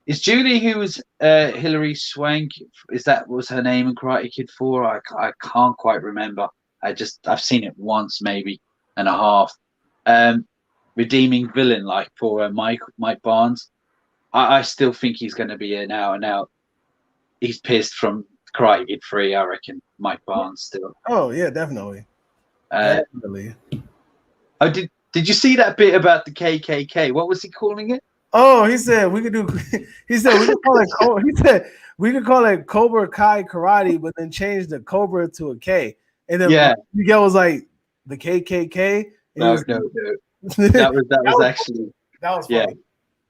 [SPEAKER 1] who was Hilary Swank? That was her name in Karate Kid 4? I can't quite remember. I've seen it once, maybe and a half. Redeeming villain like for Mike Barnes. I still think he's going to be an out and out. He's pissed from Karate Kid 3, I reckon. Mike Barnes still.
[SPEAKER 2] Oh yeah, definitely. Definitely.
[SPEAKER 1] Oh, Did you see that bit about the KKK? What was he calling it?
[SPEAKER 2] Oh, he said we could do. He said we could call it. Oh, he said we could call it Cobra Kai Karate, but then change the Cobra to a K. And then Miguel was like the KKK.
[SPEAKER 1] No. That was actually.
[SPEAKER 2] That was funny.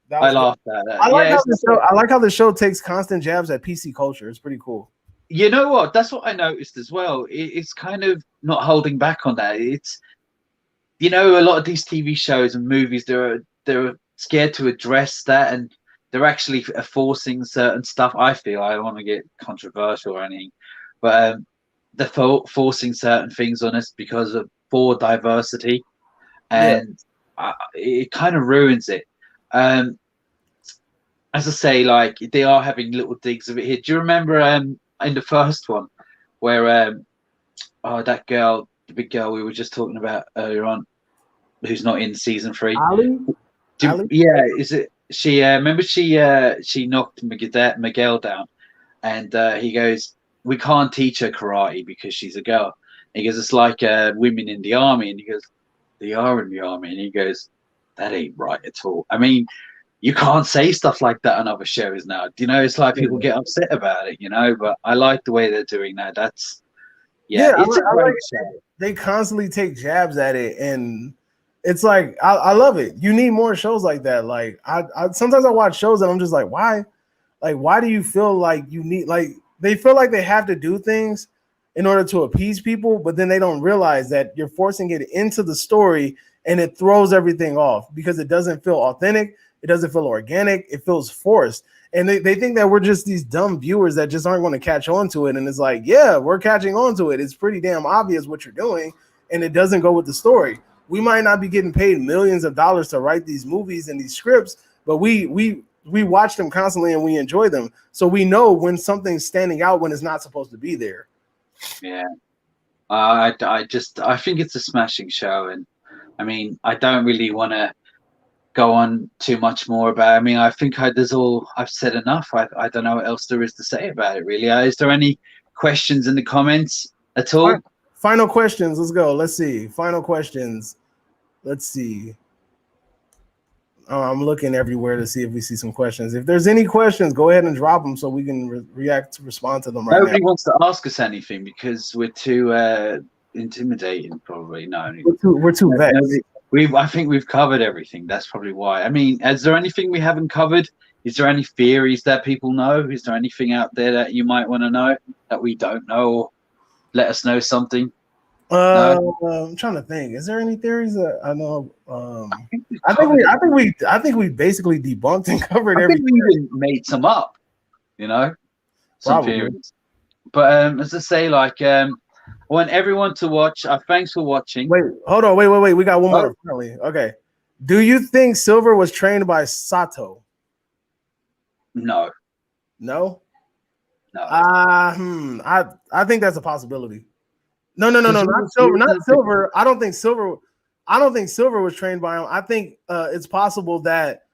[SPEAKER 1] Yeah. I laughed at that.
[SPEAKER 2] I like how the show takes constant jabs at PC culture. It's pretty cool.
[SPEAKER 1] You know what? That's what I noticed as well. It's kind of not holding back on that. It's. You know, a lot of these TV shows and movies, they're scared to address that, and they're actually forcing certain stuff. I feel I don't want to get controversial or anything, but they're forcing certain things on us because of for diversity, and it kind of ruins it. As I say, like they are having little digs of it here. Do you remember in the first one where that girl? The big girl we were just talking about earlier on, who's not in season 3.
[SPEAKER 2] Ali?
[SPEAKER 1] Yeah, is it? She remember she knocked Miguel down, and he goes, "We can't teach her karate because she's a girl." And he goes, "It's like women in the army," and he goes, "They are in the army," and he goes, "That ain't right at all." I mean, you can't say stuff like that on other shows now. You know, it's like people get upset about it. You know, but I like the way they're doing that. That's it's a great show.
[SPEAKER 2] They constantly take jabs at it, and it's like I love it. You need more shows like that. Like I sometimes I watch shows and I'm just like, why? Like, why do you feel like you need like they feel like they have to do things in order to appease people, but then they don't realize that you're forcing it into the story and it throws everything off because it doesn't feel authentic, it doesn't feel organic, it feels forced. And they think that we're just these dumb viewers that just aren't going to catch on to it. And it's like, yeah, we're catching on to it. It's pretty damn obvious what you're doing. And it doesn't go with the story. We might not be getting paid millions of dollars to write these movies and these scripts, but we watch them constantly and we enjoy them. So we know when something's standing out when it's not supposed to be there.
[SPEAKER 1] Yeah.
[SPEAKER 3] I think it's a smashing show, and I mean, I don't really want to go on too much more about it. I mean, I think I've said enough. I don't know what else there is to say about it, really. Is there any questions in the comments at all?
[SPEAKER 2] Final questions. Let's go. Let's see. Final questions. Let's see. I'm looking everywhere to see if we see some questions. If there's any questions, go ahead and drop them so we can respond to them right
[SPEAKER 3] Nobody
[SPEAKER 2] now.
[SPEAKER 3] wants to ask us anything because we're too intimidating, probably. No,
[SPEAKER 2] we're too vexed.
[SPEAKER 3] I think we've covered everything. That's probably why. I mean, is there anything we haven't covered? Is there any theories that people know? Is there anything out there that you might want to know that we don't know? Or let us know something. No?
[SPEAKER 2] I'm trying to think. Is there any theories that I know? I think we basically debunked and covered everything.
[SPEAKER 3] We even made some up, you know, some theories. But as I say, like, I want everyone to watch. Thanks for watching.
[SPEAKER 2] Wait, hold on. Wait. We got one more. Finally. Okay. Do you think Silver was trained by Sato?
[SPEAKER 3] No.
[SPEAKER 2] No.
[SPEAKER 3] No.
[SPEAKER 2] I think that's a possibility. No, not Silver. Not Silver. I don't think Silver was trained by him. I think it's possible that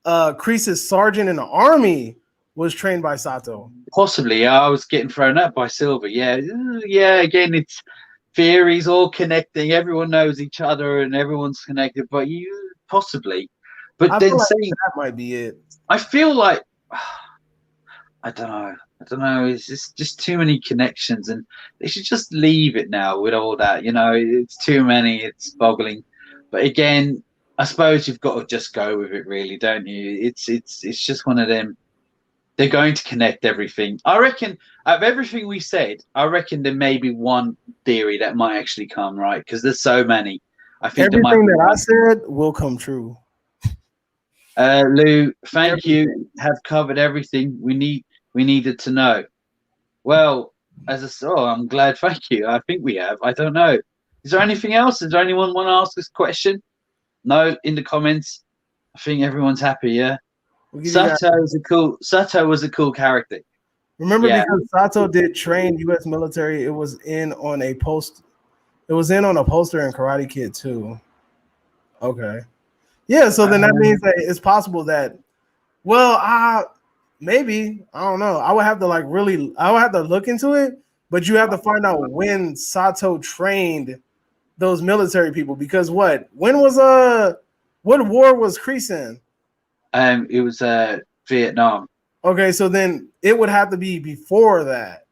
[SPEAKER 2] Kreese's sergeant in the army was trained by Sato.
[SPEAKER 3] Possibly. I was getting thrown up by Silver. Yeah. Again, it's theories all connecting. Everyone knows each other and everyone's connected. But possibly. But then saying
[SPEAKER 2] that might be it.
[SPEAKER 3] I feel like I don't know. It's just too many connections, and they should just leave it now with all that. You know, it's too many. It's boggling. But again, I suppose you've got to just go with it, really, don't you? It's just one of them. They're going to connect everything. I reckon, out of everything we said, I reckon there may be one theory that might actually come right because there's so many. I think
[SPEAKER 2] everything that I said will come true.
[SPEAKER 3] Lou, thank you. Have covered everything we needed to know. Well, I'm glad. Thank you. I think we have. I don't know. Is there anything else? Does anyone want to ask this question? No, in the comments. I think everyone's happy. Yeah. Sato was a cool character.
[SPEAKER 2] Remember, because Sato did train U.S. military, it was in on a poster in Karate Kid too. Okay. Yeah. So then that means that it's possible that. Well, maybe, I don't know. I would have to look into it, but you have to find out when Sato trained those military people because what war was Kreese in?
[SPEAKER 3] It was Vietnam.
[SPEAKER 2] Okay, so then it would have to be before that.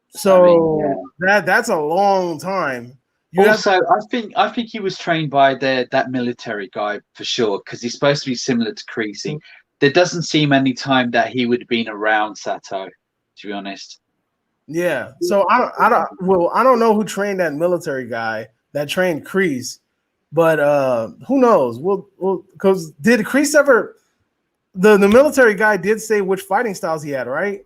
[SPEAKER 2] So that's a long time.
[SPEAKER 3] I think he was trained by that military guy for sure because he's supposed to be similar to Kreese. There doesn't seem any time that he would have been around Sato, to be honest.
[SPEAKER 2] Yeah. So I don't know who trained that military guy that trained Kreese, but who knows? Because did Kreese ever? The military guy did say which fighting styles he had, right?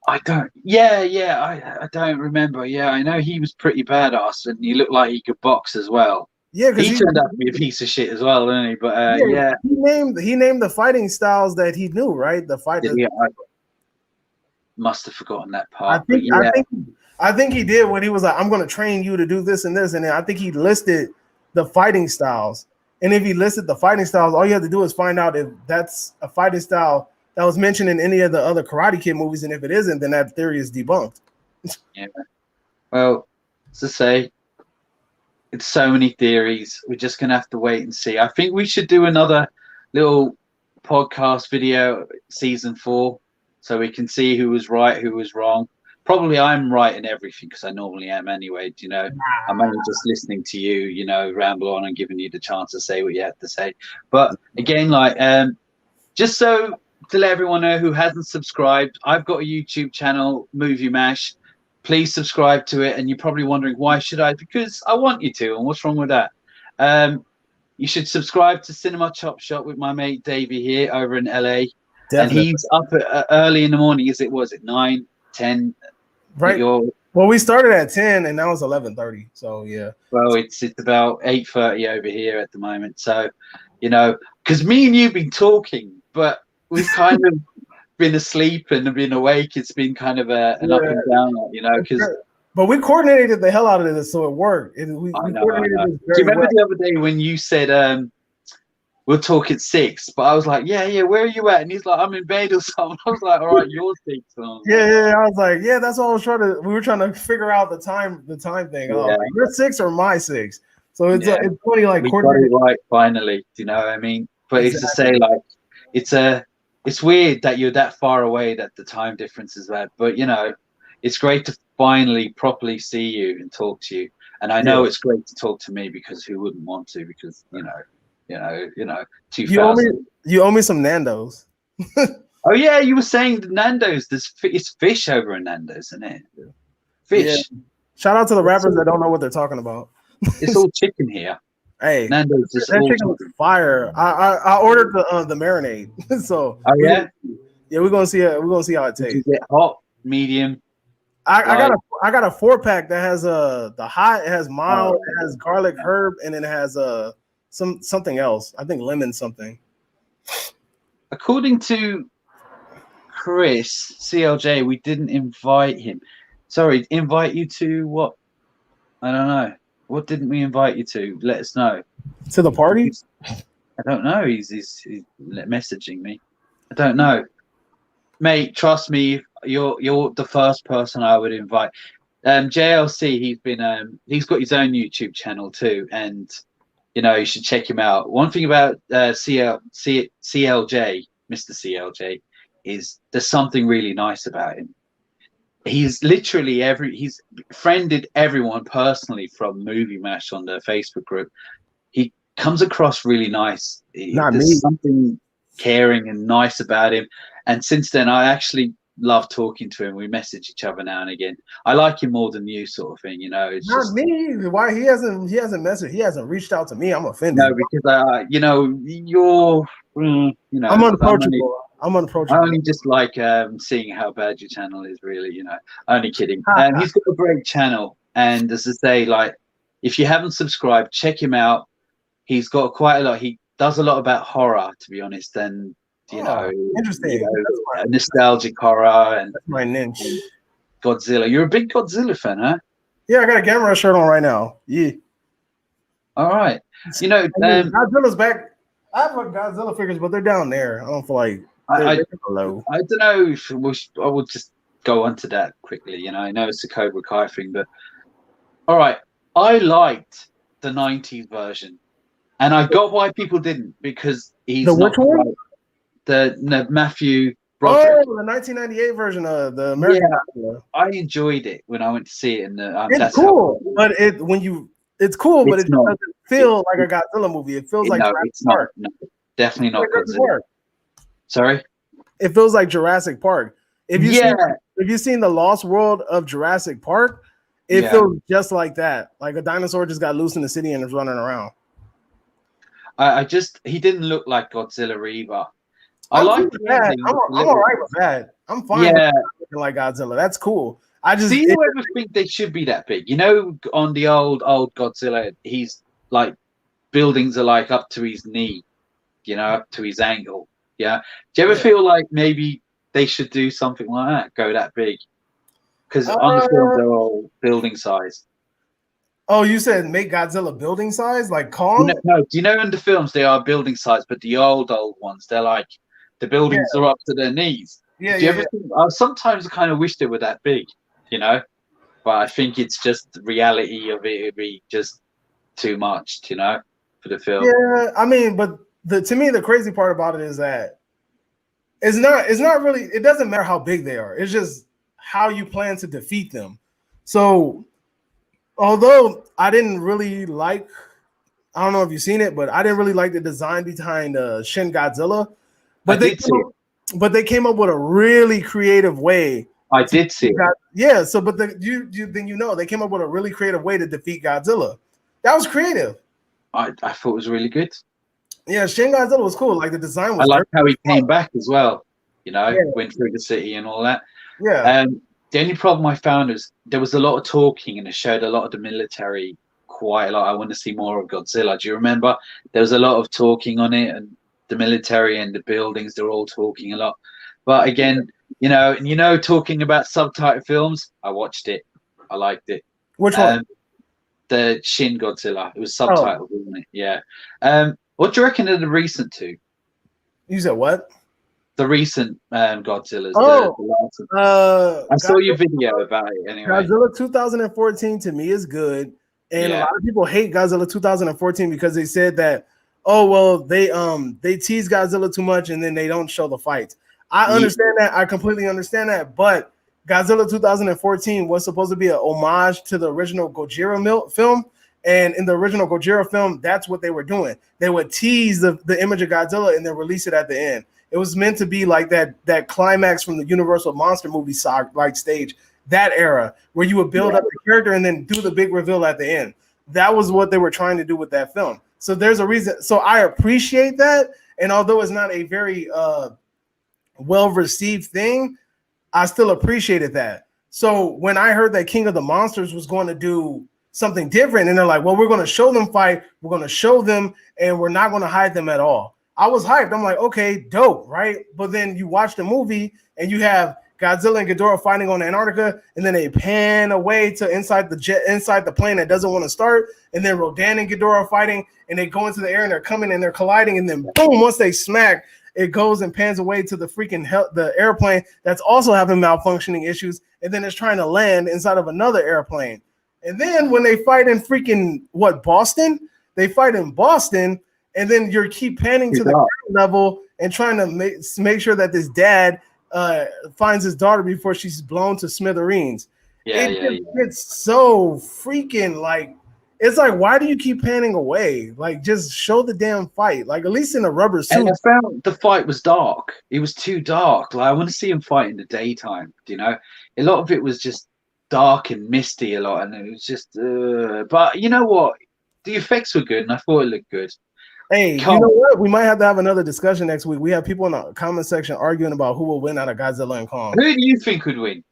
[SPEAKER 3] I don't. Yeah. I don't remember. Yeah, I know he was pretty badass, and he looked like he could box as well.
[SPEAKER 2] Yeah, because
[SPEAKER 3] he turned out to be a piece of shit as well, didn't he? But
[SPEAKER 2] he named the fighting styles that he knew, right? The fight.
[SPEAKER 3] Yeah, I must have forgotten that part.
[SPEAKER 2] I think he did when he was like, "I'm going to train you to do this and this," and then I think he listed the fighting styles. And if he listed the fighting styles, all you have to do is find out if that's a fighting style that was mentioned in any of the other Karate Kid movies, and if it isn't, then that theory is debunked.
[SPEAKER 3] Yeah. Well, as I say. It's so many theories. We're just going to have to wait and see. I think we should do another little podcast video, season 4, so we can see who was right, who was wrong. Probably I'm right in everything because I normally am anyway. You know, I'm only just listening to you, you know, ramble on and giving you the chance to say what you have to say. But again, like, just so to let everyone know who hasn't subscribed, I've got a YouTube channel, Movie Mash. Please subscribe to it. And you're probably wondering, why should I? Because I want you to. And what's wrong with that? You should subscribe to Cinema Chop Shop with my mate Davey here over in LA. Definitely. And he's up early in the morning. Was it 9, 10?
[SPEAKER 2] Right. Well, we started at 10 and now it's 11:30. So yeah.
[SPEAKER 3] Well, it's about 8:30 over here at the moment. So, you know, because me and you've been talking, but we've kind of been asleep and been awake. It's been kind of an up and down, you know, because
[SPEAKER 2] But we coordinated the hell out of this, so it worked. We
[SPEAKER 3] I know.
[SPEAKER 2] coordinated this
[SPEAKER 3] Do
[SPEAKER 2] very
[SPEAKER 3] you remember
[SPEAKER 2] well.
[SPEAKER 3] the other day when you said we'll talk at 6? But I was like, yeah, where are you at? And he's like, I'm in bed or something. I was like, all right, you're 6.
[SPEAKER 2] Yeah. I was like, yeah, that's what I was trying to. We were trying to figure out the time thing. Oh,
[SPEAKER 3] Yeah.
[SPEAKER 2] like, you're 6 or my 6. So it's funny, like
[SPEAKER 3] we got
[SPEAKER 2] coordinated.
[SPEAKER 3] it right finally. Do you know what I mean? But
[SPEAKER 2] Exactly.
[SPEAKER 3] it's to say, like, it's weird that you're that far away that the time difference is bad. But you know, it's great to finally properly see you and talk to you. And I know it's great to talk to me, because who wouldn't want to? Because you know, 2000.
[SPEAKER 2] You owe me some Nando's.
[SPEAKER 3] Oh yeah, you were saying Nando's. It's fish over in Nando's, isn't it? Fish.
[SPEAKER 2] Yeah. Shout out to the rappers that don't know what they're talking about.
[SPEAKER 3] It's all chicken here.
[SPEAKER 2] Hey,
[SPEAKER 3] Nando's is
[SPEAKER 2] that
[SPEAKER 3] all
[SPEAKER 2] chicken was fire. I ordered the marinade. So
[SPEAKER 3] oh yeah,
[SPEAKER 2] we're gonna see it. We're gonna see how it tastes.
[SPEAKER 3] Did you get hot, medium?
[SPEAKER 2] I got a 4-pack that has the hot. It has mild. It has garlic herb, and it has something else. I think lemon something.
[SPEAKER 3] According to Chris CLJ, we didn't invite him. Sorry, invite you to what? I don't know. What didn't we invite you to? Let us know.
[SPEAKER 2] To the party?
[SPEAKER 3] I don't know. He's messaging me. I don't know, mate. Trust me, you're the first person I would invite. JLC, he's got his own YouTube channel too, and you know you should check him out. One thing about CLJ, Mr. CLJ, is there's something really nice about him. He's literally he's friended everyone personally from Movie Mash on the Facebook group. He comes across really nice. There's something caring and nice about him. And since then, I actually love talking to him. We message each other now and again. I like him more than you, sort of thing. You know, it's
[SPEAKER 2] not me. Why he hasn't messaged? He hasn't reached out to me. I'm offended.
[SPEAKER 3] No, because you know you're. You know,
[SPEAKER 2] I'm unapproachable. I'm unapproachable.
[SPEAKER 3] I only just like seeing how bad your channel is, really, you know. Only kidding. He's got a great channel, and as I say, like, if you haven't subscribed, check him out. He's got quite a lot. He does a lot about horror, to be honest, and you know,
[SPEAKER 2] interesting,
[SPEAKER 3] nostalgic horror and
[SPEAKER 2] that's my niche.
[SPEAKER 3] And Godzilla. You're a big Godzilla fan, huh?
[SPEAKER 2] Yeah, I got a Gamera shirt on right now. Yeah.
[SPEAKER 3] All right. You know,
[SPEAKER 2] Godzilla's back. I have Godzilla figures, but they're down there. I don't feel like.
[SPEAKER 3] I don't know if I will just go on to that quickly. You know, I know it's a Cobra Kai thing, but all right. I liked the 90s version, and I got why people didn't, because he's
[SPEAKER 2] which one?
[SPEAKER 3] The Matthew
[SPEAKER 2] Broderick. Oh, the 1998 version of the American.
[SPEAKER 3] Yeah, I enjoyed it when I went to see it, and
[SPEAKER 2] it's cool. But it's cool, but it doesn't feel like a Godzilla movie. It feels like
[SPEAKER 3] it's not. No, definitely not Godzilla. Sorry,
[SPEAKER 2] it feels like Jurassic Park. If you've seen the Lost World of Jurassic Park, it feels just like that. Like a dinosaur just got loose in the city and is running around.
[SPEAKER 3] He didn't look like Godzilla either.
[SPEAKER 2] I like that. I'm all right with that. I'm fine with looking like Godzilla. That's cool.
[SPEAKER 3] Do you ever think they should be that big? You know, on the old Godzilla, he's like buildings are like up to his knee, you know, up to his ankle. Yeah. Do you ever feel like maybe they should do something like that, go that big? Because on the film they're all building size.
[SPEAKER 2] Oh, you said make Godzilla building size, like Kong?
[SPEAKER 3] No, do you know in the films they are building size, but the old ones, they're like the buildings are up to their knees.
[SPEAKER 2] Yeah,
[SPEAKER 3] do you ever think, sometimes I kind of wish they were that big, you know, but I think it's just the reality of it would be just too much, you know, for the film.
[SPEAKER 2] Yeah, I mean, but to me the crazy part about it is that it's not really, it doesn't matter how big they are. It's just how you plan to defeat them. So although I didn't really like, I don't know if you've seen it, but I didn't really like the design behind Shin Godzilla. But they came up with a really creative way.
[SPEAKER 3] I did see it.
[SPEAKER 2] Yeah, so but they came up with a really creative way to defeat Godzilla. That was creative.
[SPEAKER 3] I thought it was really good.
[SPEAKER 2] Yeah, Shin Godzilla was cool. Like the design was.
[SPEAKER 3] I like how he came back as well. You know, went through the city and all that.
[SPEAKER 2] Yeah.
[SPEAKER 3] The only problem I found is there was a lot of talking, and it showed a lot of the military quite a lot. I want to see more of Godzilla. Do you remember? There was a lot of talking on it, and the military and the buildings, they're all talking a lot. But again, you know, talking about subtitle films, I watched it. I liked it.
[SPEAKER 2] Which one?
[SPEAKER 3] The Shin Godzilla. It was
[SPEAKER 2] Oh,
[SPEAKER 3] subtitled, wasn't it? Yeah. What do you reckon of the recent two?
[SPEAKER 2] you said what?
[SPEAKER 3] The recent Godzillas.
[SPEAKER 2] Oh,
[SPEAKER 3] the last one. I saw your video about it anyway.
[SPEAKER 2] Godzilla 2014 to me is good, and a
[SPEAKER 3] Yeah.
[SPEAKER 2] lot of people hate Godzilla 2014 because they said that, oh well, they tease Godzilla too much and then they don't show the fights. I understand that. I completely understand that, but Godzilla 2014 was supposed to be an homage to the original Gojira film. And in the original Gojira film, that's what they were doing. They would tease the image of Godzilla and then release it at the end. It was meant to be like that climax from the Universal Monster movie like stage, that era where you would build up the character and then do the big reveal at the end. That was what they were trying to do with that film. So there's a reason. So I appreciate that. And although it's not a very well-received thing, I still appreciated that. So when I heard that King of the Monsters was going to do something different, and they're like, well, we're going to show them fight, we're going to show them, and we're not going to hide them at all. I was hyped. I'm like, okay, dope, right? But then you watch the movie and you have Godzilla and Ghidorah fighting on Antarctica, and then they pan away to inside the plane that doesn't want to start, and then Rodan and Ghidorah are fighting, and they go into the air and they're coming and they're colliding, and then boom, once they smack, it goes and pans away to the freaking the airplane that's also having malfunctioning issues, and then it's trying to land inside of another airplane. And then when they fight in freaking Boston, they fight in Boston, and then you keep panning to the ground level and trying to make sure that this dad finds his daughter before she's blown to smithereens. It's so freaking like, it's like, why do you keep panning away? Like, just show the damn fight. Like, at least in a rubber suit.
[SPEAKER 3] And I found the fight was dark. It was too dark. Like, I want to see him fight in the daytime. You know, a lot of it was just dark and misty a lot, and it was just. But you know what? The effects were good, and I thought it looked good.
[SPEAKER 2] Hey, you know what? We might have to have another discussion next week. We have people in the comment section arguing about who will win out of Godzilla and Kong.
[SPEAKER 3] Who do you think would win?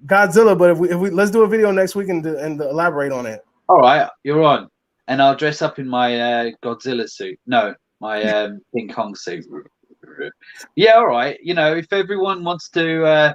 [SPEAKER 2] Godzilla, but if we let's do a video next week and elaborate on it.
[SPEAKER 3] All right, you're on, and I'll dress up in my Godzilla suit. No, my King Kong suit. Yeah, all right. You know, if everyone wants to,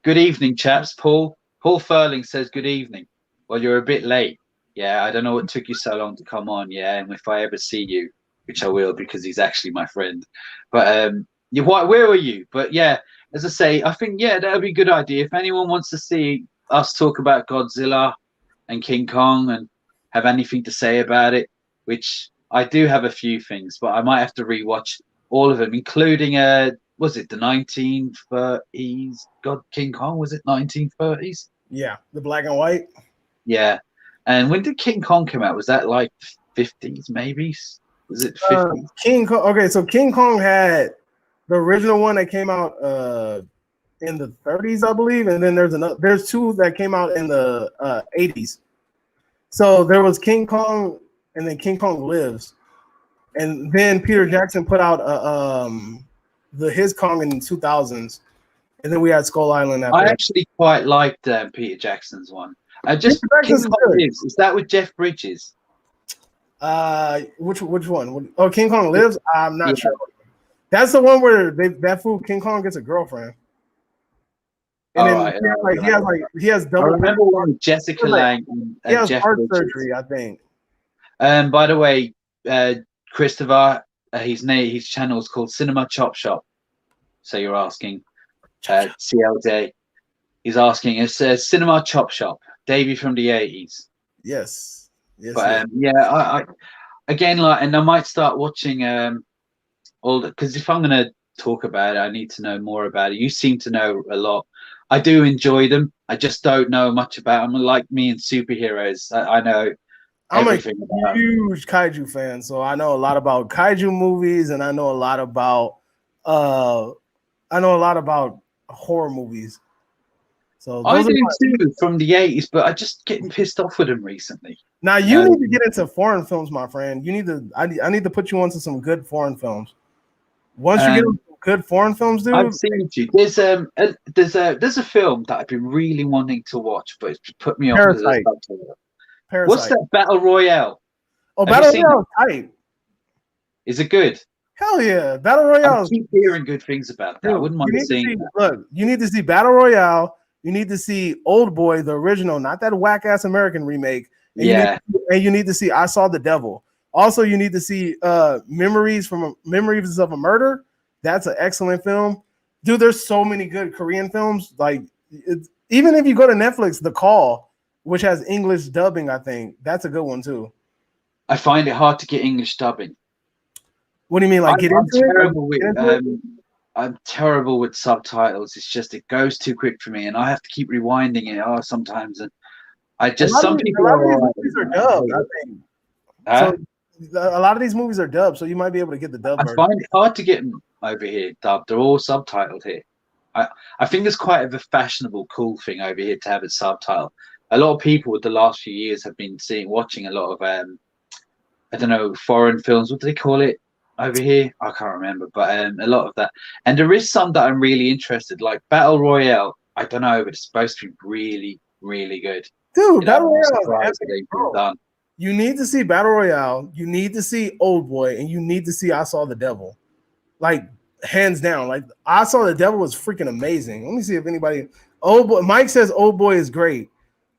[SPEAKER 3] good evening, chaps. Paul Furling says good evening. Well, you're a bit late. Yeah, I don't know what took you so long to come on. Yeah, and if I ever see you, which I will because he's actually my friend. But where were you? But yeah, as I say, I think that would be a good idea. If anyone wants to see us talk about Godzilla and King Kong and have anything to say about it, which I do have a few things, but I might have to rewatch all of them, including was it the 1930s King Kong? Was it 1930s?
[SPEAKER 2] Yeah, the black and white.
[SPEAKER 3] Yeah. And when did King Kong come out? Was that like 50s maybe? Was it 50s?
[SPEAKER 2] King Kong. Okay, so King Kong had the original one that came out in the 30s, I believe, and then there's two that came out in the 80s. So there was King Kong, and then King Kong Lives, and then Peter Jackson put out his Kong in the 2000s, and then we had Skull Island.
[SPEAKER 3] I actually quite liked Peter Jackson's one. Just King Kong Lives. Is that with Jeff Bridges?
[SPEAKER 2] Which one? Oh, King Kong Lives. I'm not sure. That's the one where that fool King Kong gets a girlfriend. And he has double.
[SPEAKER 3] I remember one with Jessica Lange and
[SPEAKER 2] he has
[SPEAKER 3] Jeff
[SPEAKER 2] heart
[SPEAKER 3] Bridges.
[SPEAKER 2] surgery, I think.
[SPEAKER 3] By the way, Christopher, his channel is called Cinema Chop Shop. So you're asking, CLJ. He's asking. It says Cinema Chop Shop. Davey from the 80s.
[SPEAKER 2] Yes.
[SPEAKER 3] But I again, like, and I might start watching all because if I'm gonna talk about it, I need to know more about it. You seem to know a lot. I do enjoy them. I just don't know much about them. Like me and superheroes, I know.
[SPEAKER 2] I'm a huge kaiju fan, so I know a lot about kaiju movies, and I know a lot about horror movies. So
[SPEAKER 3] I do too from the 80s, but I just getting pissed off with them recently.
[SPEAKER 2] Now you need to get into foreign films, my friend. You need to. I need to put you onto some good foreign films. Once you get into good foreign films, dude.
[SPEAKER 3] I've seen you. There's a film that I've been really wanting to watch, but it's put me off.
[SPEAKER 2] Parasite.
[SPEAKER 3] What's that Battle Royale?
[SPEAKER 2] Oh, Battle Royale is tight.
[SPEAKER 3] Is it good?
[SPEAKER 2] Hell yeah, Battle Royale.
[SPEAKER 3] I keep hearing good things about that. I wouldn't mind seeing that.
[SPEAKER 2] Look, you need to see Battle Royale. You need to see Old Boy, the original, not that whack ass American remake. And
[SPEAKER 3] Yeah.
[SPEAKER 2] you need to see I Saw the Devil. Also, you need to see Memories of a Murder. That's an excellent film. Dude, there's so many good Korean films. Like, even if you go to Netflix, The Call, which has English dubbing, I think that's a good one too.
[SPEAKER 3] I find it hard to get English dubbing.
[SPEAKER 2] What do you mean, like
[SPEAKER 3] I'm terrible with I'm terrible with subtitles. It's just it goes too quick for me, and I have to keep rewinding it sometimes. And I just
[SPEAKER 2] a lot of these movies are dubbed, I think.
[SPEAKER 3] Huh?
[SPEAKER 2] So a lot of these movies are dubbed, so you might be able to get the dub version.
[SPEAKER 3] I find it hard to get them over here dubbed. They're all subtitled here. I think it's quite of a fashionable, cool thing over here to have it subtitled. A lot of people with the last few years have been watching a lot of I don't know, foreign films. What do they call it over here? I can't remember, but a lot of that. And there is some that I'm really interested, like Battle Royale. I don't know, but it's supposed to be really, really good.
[SPEAKER 2] Dude, Battle Royale is
[SPEAKER 3] epic, done.
[SPEAKER 2] You need to see Battle Royale. You need to see Old Boy, and you need to see I Saw the Devil. Like, hands down. Like, I Saw the Devil was freaking amazing. Let me see if anybody. Old Boy. Mike says Old Boy is great.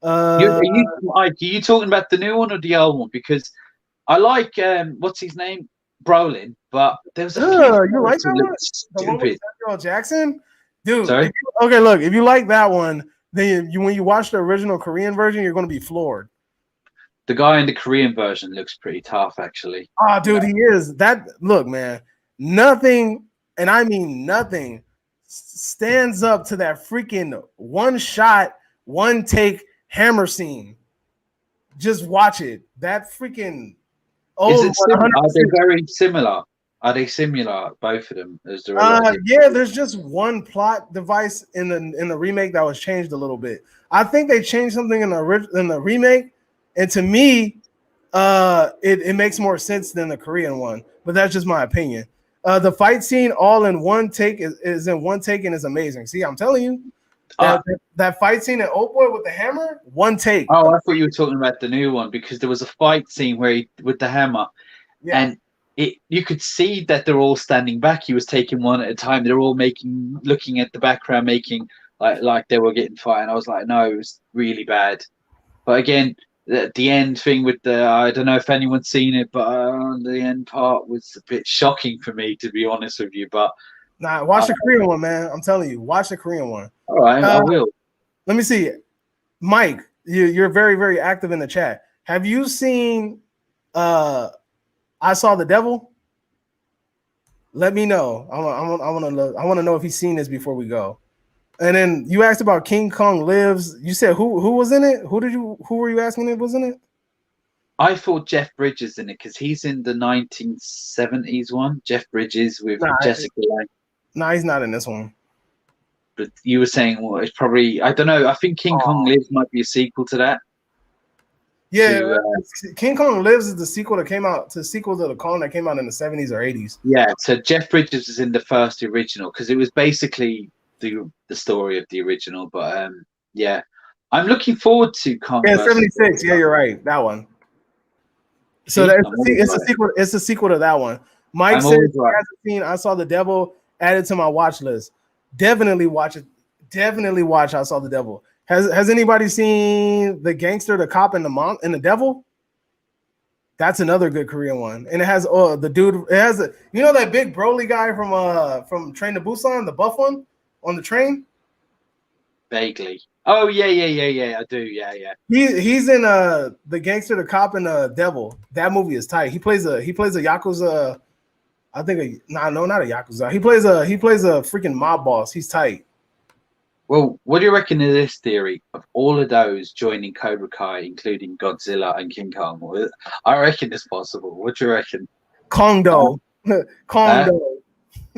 [SPEAKER 3] Are you talking about the new one or the old one? Because I like what's his name, Brolin, but there's a few.
[SPEAKER 2] You like that one?
[SPEAKER 3] Stupid.
[SPEAKER 2] The one with Samuel Jackson, dude.
[SPEAKER 3] Sorry?
[SPEAKER 2] Look, if you like that one, then when you watch the original Korean version, you're going to be floored.
[SPEAKER 3] The guy in the Korean version looks pretty tough, actually.
[SPEAKER 2] Oh, dude, he is. Look, man, nothing, and I mean nothing, stands up to that freaking one shot, one take hammer scene. Just watch it. That freaking.
[SPEAKER 3] Is it similar? Are they very similar? Are they similar, both of them?
[SPEAKER 2] Yeah, there's just one plot device in the remake that was changed a little bit. I think they changed something in the remake, and to me, it makes more sense than the Korean one. But that's just my opinion. The fight scene all in one take is in one take and is amazing. See, I'm telling you, that fight scene at Old Boy with the hammer, one take.
[SPEAKER 3] Oh, I thought you were talking about the new one because there was a fight scene where with the hammer, and you could see that they're all standing back. He was taking one at a time. They're all looking at the background, making like they were getting fight. And I was like, no, it was really bad. But again, the end thing with I don't know if anyone's seen it, but the end part was a bit shocking for me, to be honest with you. But
[SPEAKER 2] watch the Korean one, man. I'm telling you, watch the Korean one.
[SPEAKER 3] All right, I will.
[SPEAKER 2] Let me see, Mike. You're very, very active in the chat. Have you seen I Saw the Devil? Let me know. I want to know if he's seen this before we go. And then you asked about King Kong Lives. You said who was in it? Who were you asking if was in it?
[SPEAKER 3] I thought Jeff Bridges in it because he's in the 1970s one. Jeff Bridges with Jessica Lange.
[SPEAKER 2] No, he's not in this one.
[SPEAKER 3] But you were saying, well, it's probably, I don't know. I think King Kong Lives might be a sequel to that.
[SPEAKER 2] Yeah, King Kong Lives is the sequel to the Kong that came out in the 70s or 80s.
[SPEAKER 3] Yeah, so Jeff Bridges is in the first original because it was basically the story of the original. But yeah, I'm looking forward to Kong.
[SPEAKER 2] Yeah, 76. Yeah, you're right. That one. So it's a sequel. It's a sequel to that one. Mike said he hasn't seen I Saw the Devil. Added to my watch list. Definitely watch it. Definitely watch I Saw the Devil. Has anybody seen The Gangster, the Cop, and the Devil? That's another good Korean one. And it has the dude. It has that big Broly guy from Train to Busan, the buff one on the train.
[SPEAKER 3] Vaguely. Oh yeah. I do. Yeah.
[SPEAKER 2] He's in The Gangster, the Cop, and the Devil. That movie is tight. He plays a Yakuza. I think not a Yakuza. He plays a freaking mob boss. He's tight.
[SPEAKER 3] Well, what do you reckon of this theory of all of those joining Cobra Kai, including Godzilla and King Kong? I reckon it's possible. What do you reckon?
[SPEAKER 2] Kongdo. Kongdo.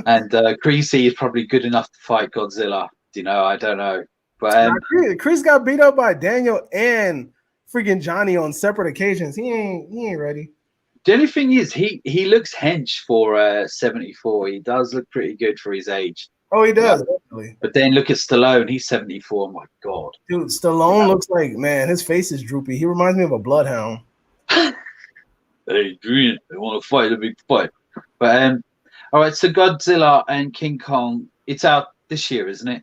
[SPEAKER 3] And Creasy is probably good enough to fight Godzilla. I don't know. But
[SPEAKER 2] Chris got beat up by Daniel and freaking Johnny on separate occasions. He ain't ready.
[SPEAKER 3] The only thing is, he looks hench for 74. He does look pretty good for his age.
[SPEAKER 2] Oh, he does. Definitely.
[SPEAKER 3] But then look at Stallone. He's 74. Oh, my God.
[SPEAKER 2] Dude, Stallone looks like, man, his face is droopy. He reminds me of a bloodhound.
[SPEAKER 3] Hey, Dream, they want to fight a big fight. But, all right, so Godzilla and King Kong, it's out this year, isn't it?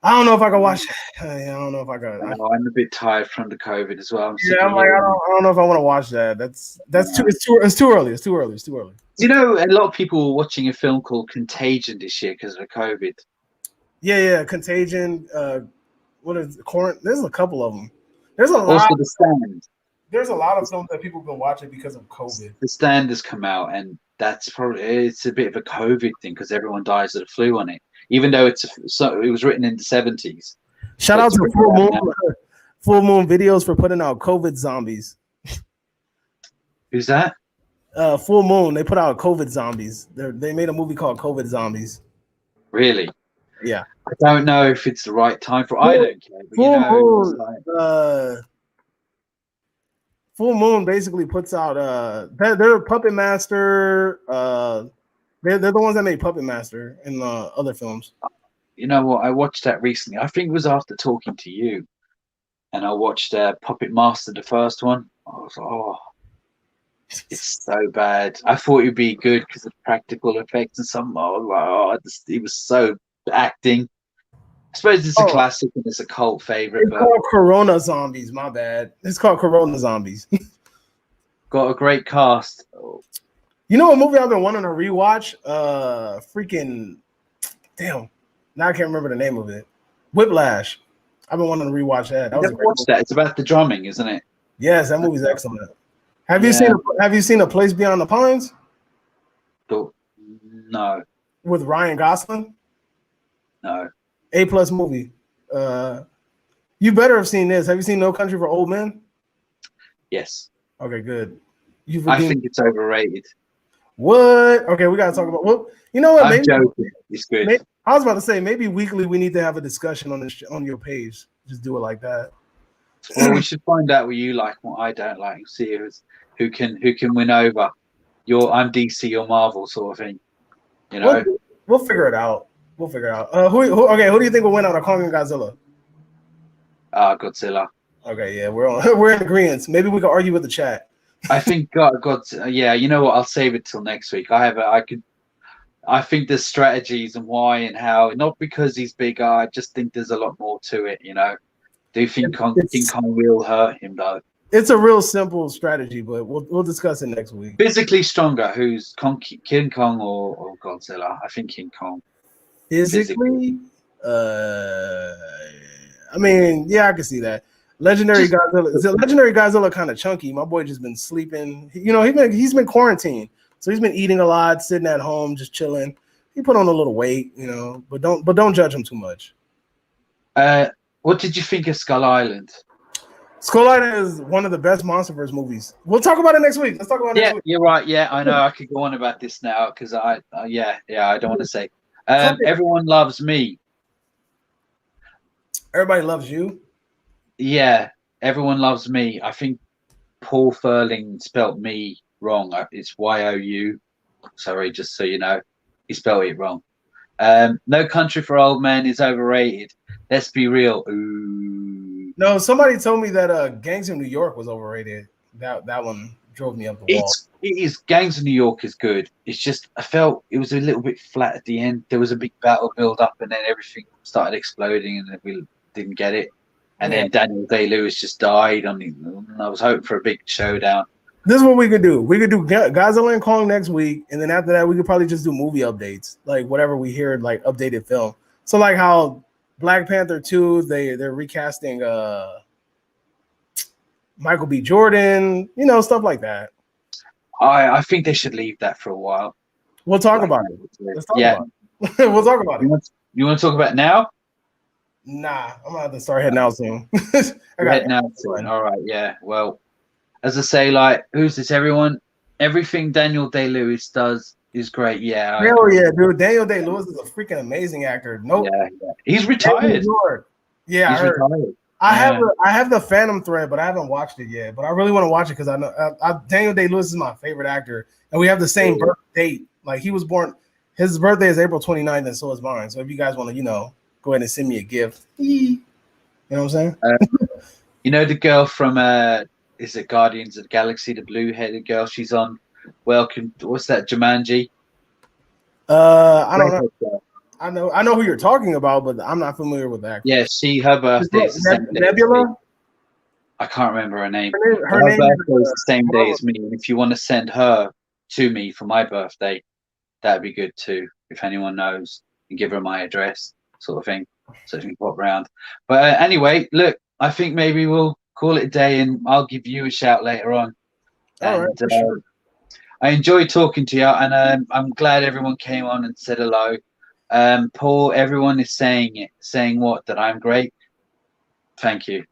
[SPEAKER 2] I don't know if I can watch. I don't know if I can.
[SPEAKER 3] I'm a bit tired from the COVID as well. I'm sick
[SPEAKER 2] Yeah,
[SPEAKER 3] of
[SPEAKER 2] I'm like, I
[SPEAKER 3] hearing.
[SPEAKER 2] don't know if I want to watch that. That's too. It's too early. It's too early. It's too early.
[SPEAKER 3] You know, a lot of people were watching a film called Contagion this year because of COVID.
[SPEAKER 2] Yeah. Contagion. What is There's a couple of them. There's a lot.
[SPEAKER 3] Also, The Stand.
[SPEAKER 2] There's a lot of films that people have been watching because of COVID.
[SPEAKER 3] The Stand has come out, and it's a bit of a COVID thing because everyone dies of the flu on it, even though it was written in the 70s.
[SPEAKER 2] Shout out to Full Moon Videos for putting out COVID zombies.
[SPEAKER 3] Who's that?
[SPEAKER 2] Full Moon. They put out COVID zombies. They made a movie called COVID Zombies.
[SPEAKER 3] Really?
[SPEAKER 2] Yeah.
[SPEAKER 3] I don't know if it's the right time for. I don't care. But
[SPEAKER 2] Full Moon basically puts out. They're Puppet Master. They're the ones that made Puppet Master in other films.
[SPEAKER 3] You know what? I watched that recently. I think it was after talking to you, and I watched Puppet Master, the first one. I was like, oh, it's so bad. I thought it'd be good because of practical effects and something. I was like, oh, it was so acting. I suppose it's a classic and it's a cult favorite.
[SPEAKER 2] It's called Corona Zombies. My bad. It's called Corona Zombies.
[SPEAKER 3] Got a great cast.
[SPEAKER 2] You know what movie I've been wanting to rewatch? Freaking damn. Now I can't remember the name of it. Whiplash. I've been wanting to rewatch that.
[SPEAKER 3] Never watched that. It's about the drumming, isn't it?
[SPEAKER 2] Yes, that movie's excellent. Have you seen A Place Beyond the Pines?
[SPEAKER 3] No.
[SPEAKER 2] With Ryan Gosling?
[SPEAKER 3] No.
[SPEAKER 2] A+ movie. You better have seen this. Have you seen No Country for Old Men?
[SPEAKER 3] Yes.
[SPEAKER 2] Okay, good.
[SPEAKER 3] I think it's overrated.
[SPEAKER 2] What? Okay, we gotta talk about. Well, you know what?
[SPEAKER 3] I'm joking. It's good.
[SPEAKER 2] I was about to say maybe weekly we need to have a discussion on your page. Just do it like that.
[SPEAKER 3] Well, we should find out what you like and what I don't like, and see who can win over. I'm DC, you're Marvel, sort of thing. You know,
[SPEAKER 2] we'll figure it out. Who do you think will win out of Kong and Godzilla?
[SPEAKER 3] Godzilla.
[SPEAKER 2] Okay, yeah, we're in agreement. Maybe we can argue with the chat.
[SPEAKER 3] I think yeah, you know what? I'll save it till next week. I think there's strategies and why and how. Not because he's bigger. I just think there's a lot more to it. You know. Do you think Kong will hurt him though?
[SPEAKER 2] It's a real simple strategy, but we'll discuss it next week.
[SPEAKER 3] Physically stronger, who's King Kong or Godzilla? I think King Kong.
[SPEAKER 2] Physically, I mean, yeah, I can see that. Legendary Godzilla kind of chunky. My boy just been sleeping. You know, he's been quarantined, so he's been eating a lot, sitting at home, just chilling. He put on a little weight, you know, but don't judge him too much.
[SPEAKER 3] What did you think of Skull Island?
[SPEAKER 2] Skull Island is one of the best MonsterVerse movies. We'll talk about it next week. Let's talk about it next week.
[SPEAKER 3] You're right. Yeah, I know. I could go on about this now because I don't want to say. Everyone loves me.
[SPEAKER 2] Everybody loves you.
[SPEAKER 3] Yeah, everyone loves me. I think Paul Furling spelt me wrong. It's Y-O-U. Sorry, just so you know, he spelled it wrong. No Country for Old Men is overrated. Let's be real. Ooh.
[SPEAKER 2] No, somebody told me that Gangs of New York was overrated. That one drove me up the wall.
[SPEAKER 3] It is. Gangs of New York is good. It's just I felt it was a little bit flat at the end. There was a big battle build up, and then everything started exploding, and we didn't get it. And then Daniel Day-Lewis just died. I was hoping for a big showdown.
[SPEAKER 2] This is what we could do. We could do Godzilla and Kong next week, and then after that, we could probably just do movie updates, like whatever we hear, like updated film. So like how Black Panther 2, they're recasting Michael B. Jordan, you know, stuff like that.
[SPEAKER 3] I think they should leave that for a while.
[SPEAKER 2] We'll talk about it. Let's talk about it. We'll talk about it.
[SPEAKER 3] You want to talk about it now?
[SPEAKER 2] Nah, I'm gonna have to start heading out soon.
[SPEAKER 3] Heading out soon. All right, yeah. Well, as I say, like, who's this? Everything Daniel Day-Lewis does is great. Yeah.
[SPEAKER 2] Hell yeah, dude. Daniel Day-Lewis is a freaking amazing actor. Nope.
[SPEAKER 3] Yeah. He's retired.
[SPEAKER 2] Yeah,
[SPEAKER 3] he's retired.
[SPEAKER 2] I have the Phantom Thread, but I haven't watched it yet. But I really want to watch it because I know Daniel Day-Lewis is my favorite actor, and we have the same birth date. Like he was born, his birthday is April 29th, and so is mine. So if you guys want to, you know, go ahead and send me a gift. You know what I'm saying?
[SPEAKER 3] You know the girl from is it Guardians of the Galaxy, the blue-headed girl? She's on Welcome. What's that? Jumanji.
[SPEAKER 2] I don't know. I know who you're talking about, but I'm not familiar with that.
[SPEAKER 3] Yeah, her birthday is the same day as me.
[SPEAKER 2] Nebula.
[SPEAKER 3] I can't remember her name.
[SPEAKER 2] Her name
[SPEAKER 3] birthday is the same day as me, and if you want to send her to me for my birthday, that'd be good too. If anyone knows, and give her my address, sort of thing, so she can pop round. But anyway, look, I think maybe we'll call it a day, and I'll give you a shout later on.
[SPEAKER 2] All right, for sure.
[SPEAKER 3] I enjoyed talking to you, and I'm glad everyone came on and said hello. Paul, everyone is saying what? That I'm great. Thank you.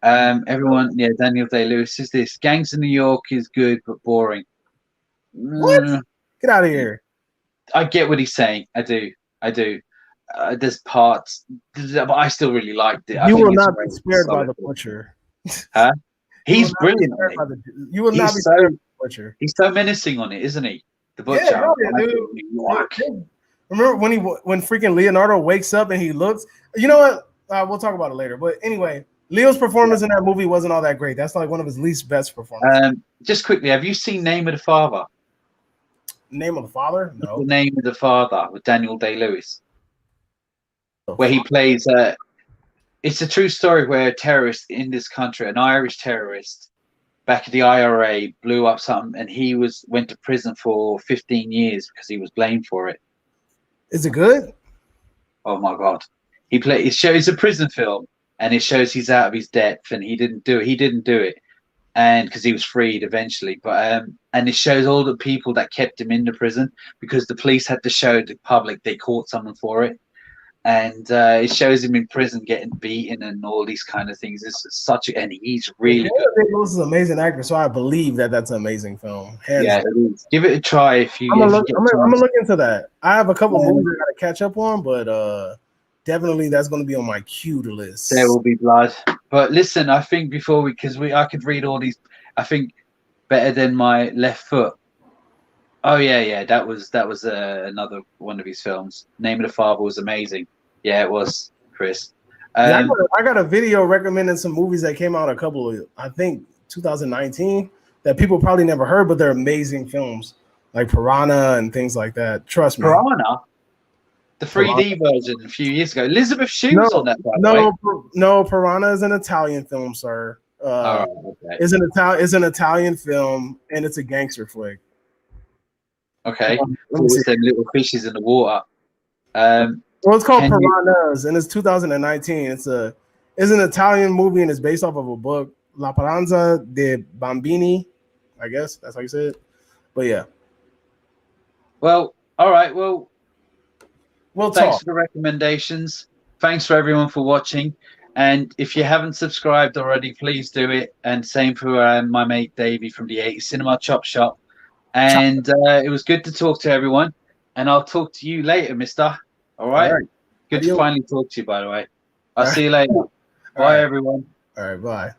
[SPEAKER 3] Everyone, yeah, Daniel Day-Lewis is this. Gangs of New York is good but boring.
[SPEAKER 2] What? Get out of here.
[SPEAKER 3] I get what he's saying. I do. There's parts, but I still really liked it.
[SPEAKER 2] You will not be spared by the butcher.
[SPEAKER 3] Huh? He's brilliant.
[SPEAKER 2] You will not be spared by the butcher.
[SPEAKER 3] He's so menacing on it, isn't he? The butcher.
[SPEAKER 2] Yeah, dude. Remember when freaking Leonardo wakes up and he looks? You know what? We'll talk about it later. But anyway, Leo's performance in that movie wasn't all that great. That's like one of his least best performances.
[SPEAKER 3] Just quickly, have you seen Name of the Father?
[SPEAKER 2] Name of the Father? No.
[SPEAKER 3] The Name of the Father with Daniel Day-Lewis, where he plays. It's a true story where a terrorist in this country, an Irish terrorist, back at the IRA, blew up something, and he went to prison for 15 years because he was blamed for it.
[SPEAKER 2] Is it good?
[SPEAKER 3] Oh my God! It shows a prison film, and it shows he's out of his depth, and he didn't do it, and because he was freed eventually. But and it shows all the people that kept him in the prison because the police had to show the public they caught someone for it. And it shows him in prison getting beaten and all these kind of things. And he's really good.
[SPEAKER 2] This is an amazing actor, so I believe that's an amazing film.
[SPEAKER 3] Yeah, it is. Give it a try if you.
[SPEAKER 2] I'm gonna look into that. I have a couple movies I gotta catch up on, but definitely that's gonna be on my queue to list.
[SPEAKER 3] There will be blood. But listen, I think I could read all these. I think better than my left foot. Oh yeah, that was another one of his films. Name of the Father was amazing. Yeah, it was, Chris.
[SPEAKER 2] I got a video recommending some movies that came out I think 2019 that people probably never heard, but they're amazing films, like Piranha and things like that. Trust me.
[SPEAKER 3] Piranha, the 3D version a few years ago. Elizabeth Shue was on that.
[SPEAKER 2] No, Piranha is an Italian film, sir.
[SPEAKER 3] Okay.
[SPEAKER 2] It's an Italian film, and it's a gangster flick.
[SPEAKER 3] Okay, with them little fishes in the water.
[SPEAKER 2] Well, it's called Piranhas, and it's 2019. It's an Italian movie, and it's based off of a book, La Paranza de Bambini. I guess that's how you say it. But yeah.
[SPEAKER 3] Well, all right. Well, thanks
[SPEAKER 2] talk.
[SPEAKER 3] for the recommendations. Thanks for everyone for watching. And if you haven't subscribed already, please do it. And same for my mate Davey from the 80s Cinema Chop Shop. And it was good to talk to everyone. And I'll talk to you later, mister. All right. Good to finally talk to you, by the way. I'll see you later. Bye, everyone.
[SPEAKER 2] All right. Bye.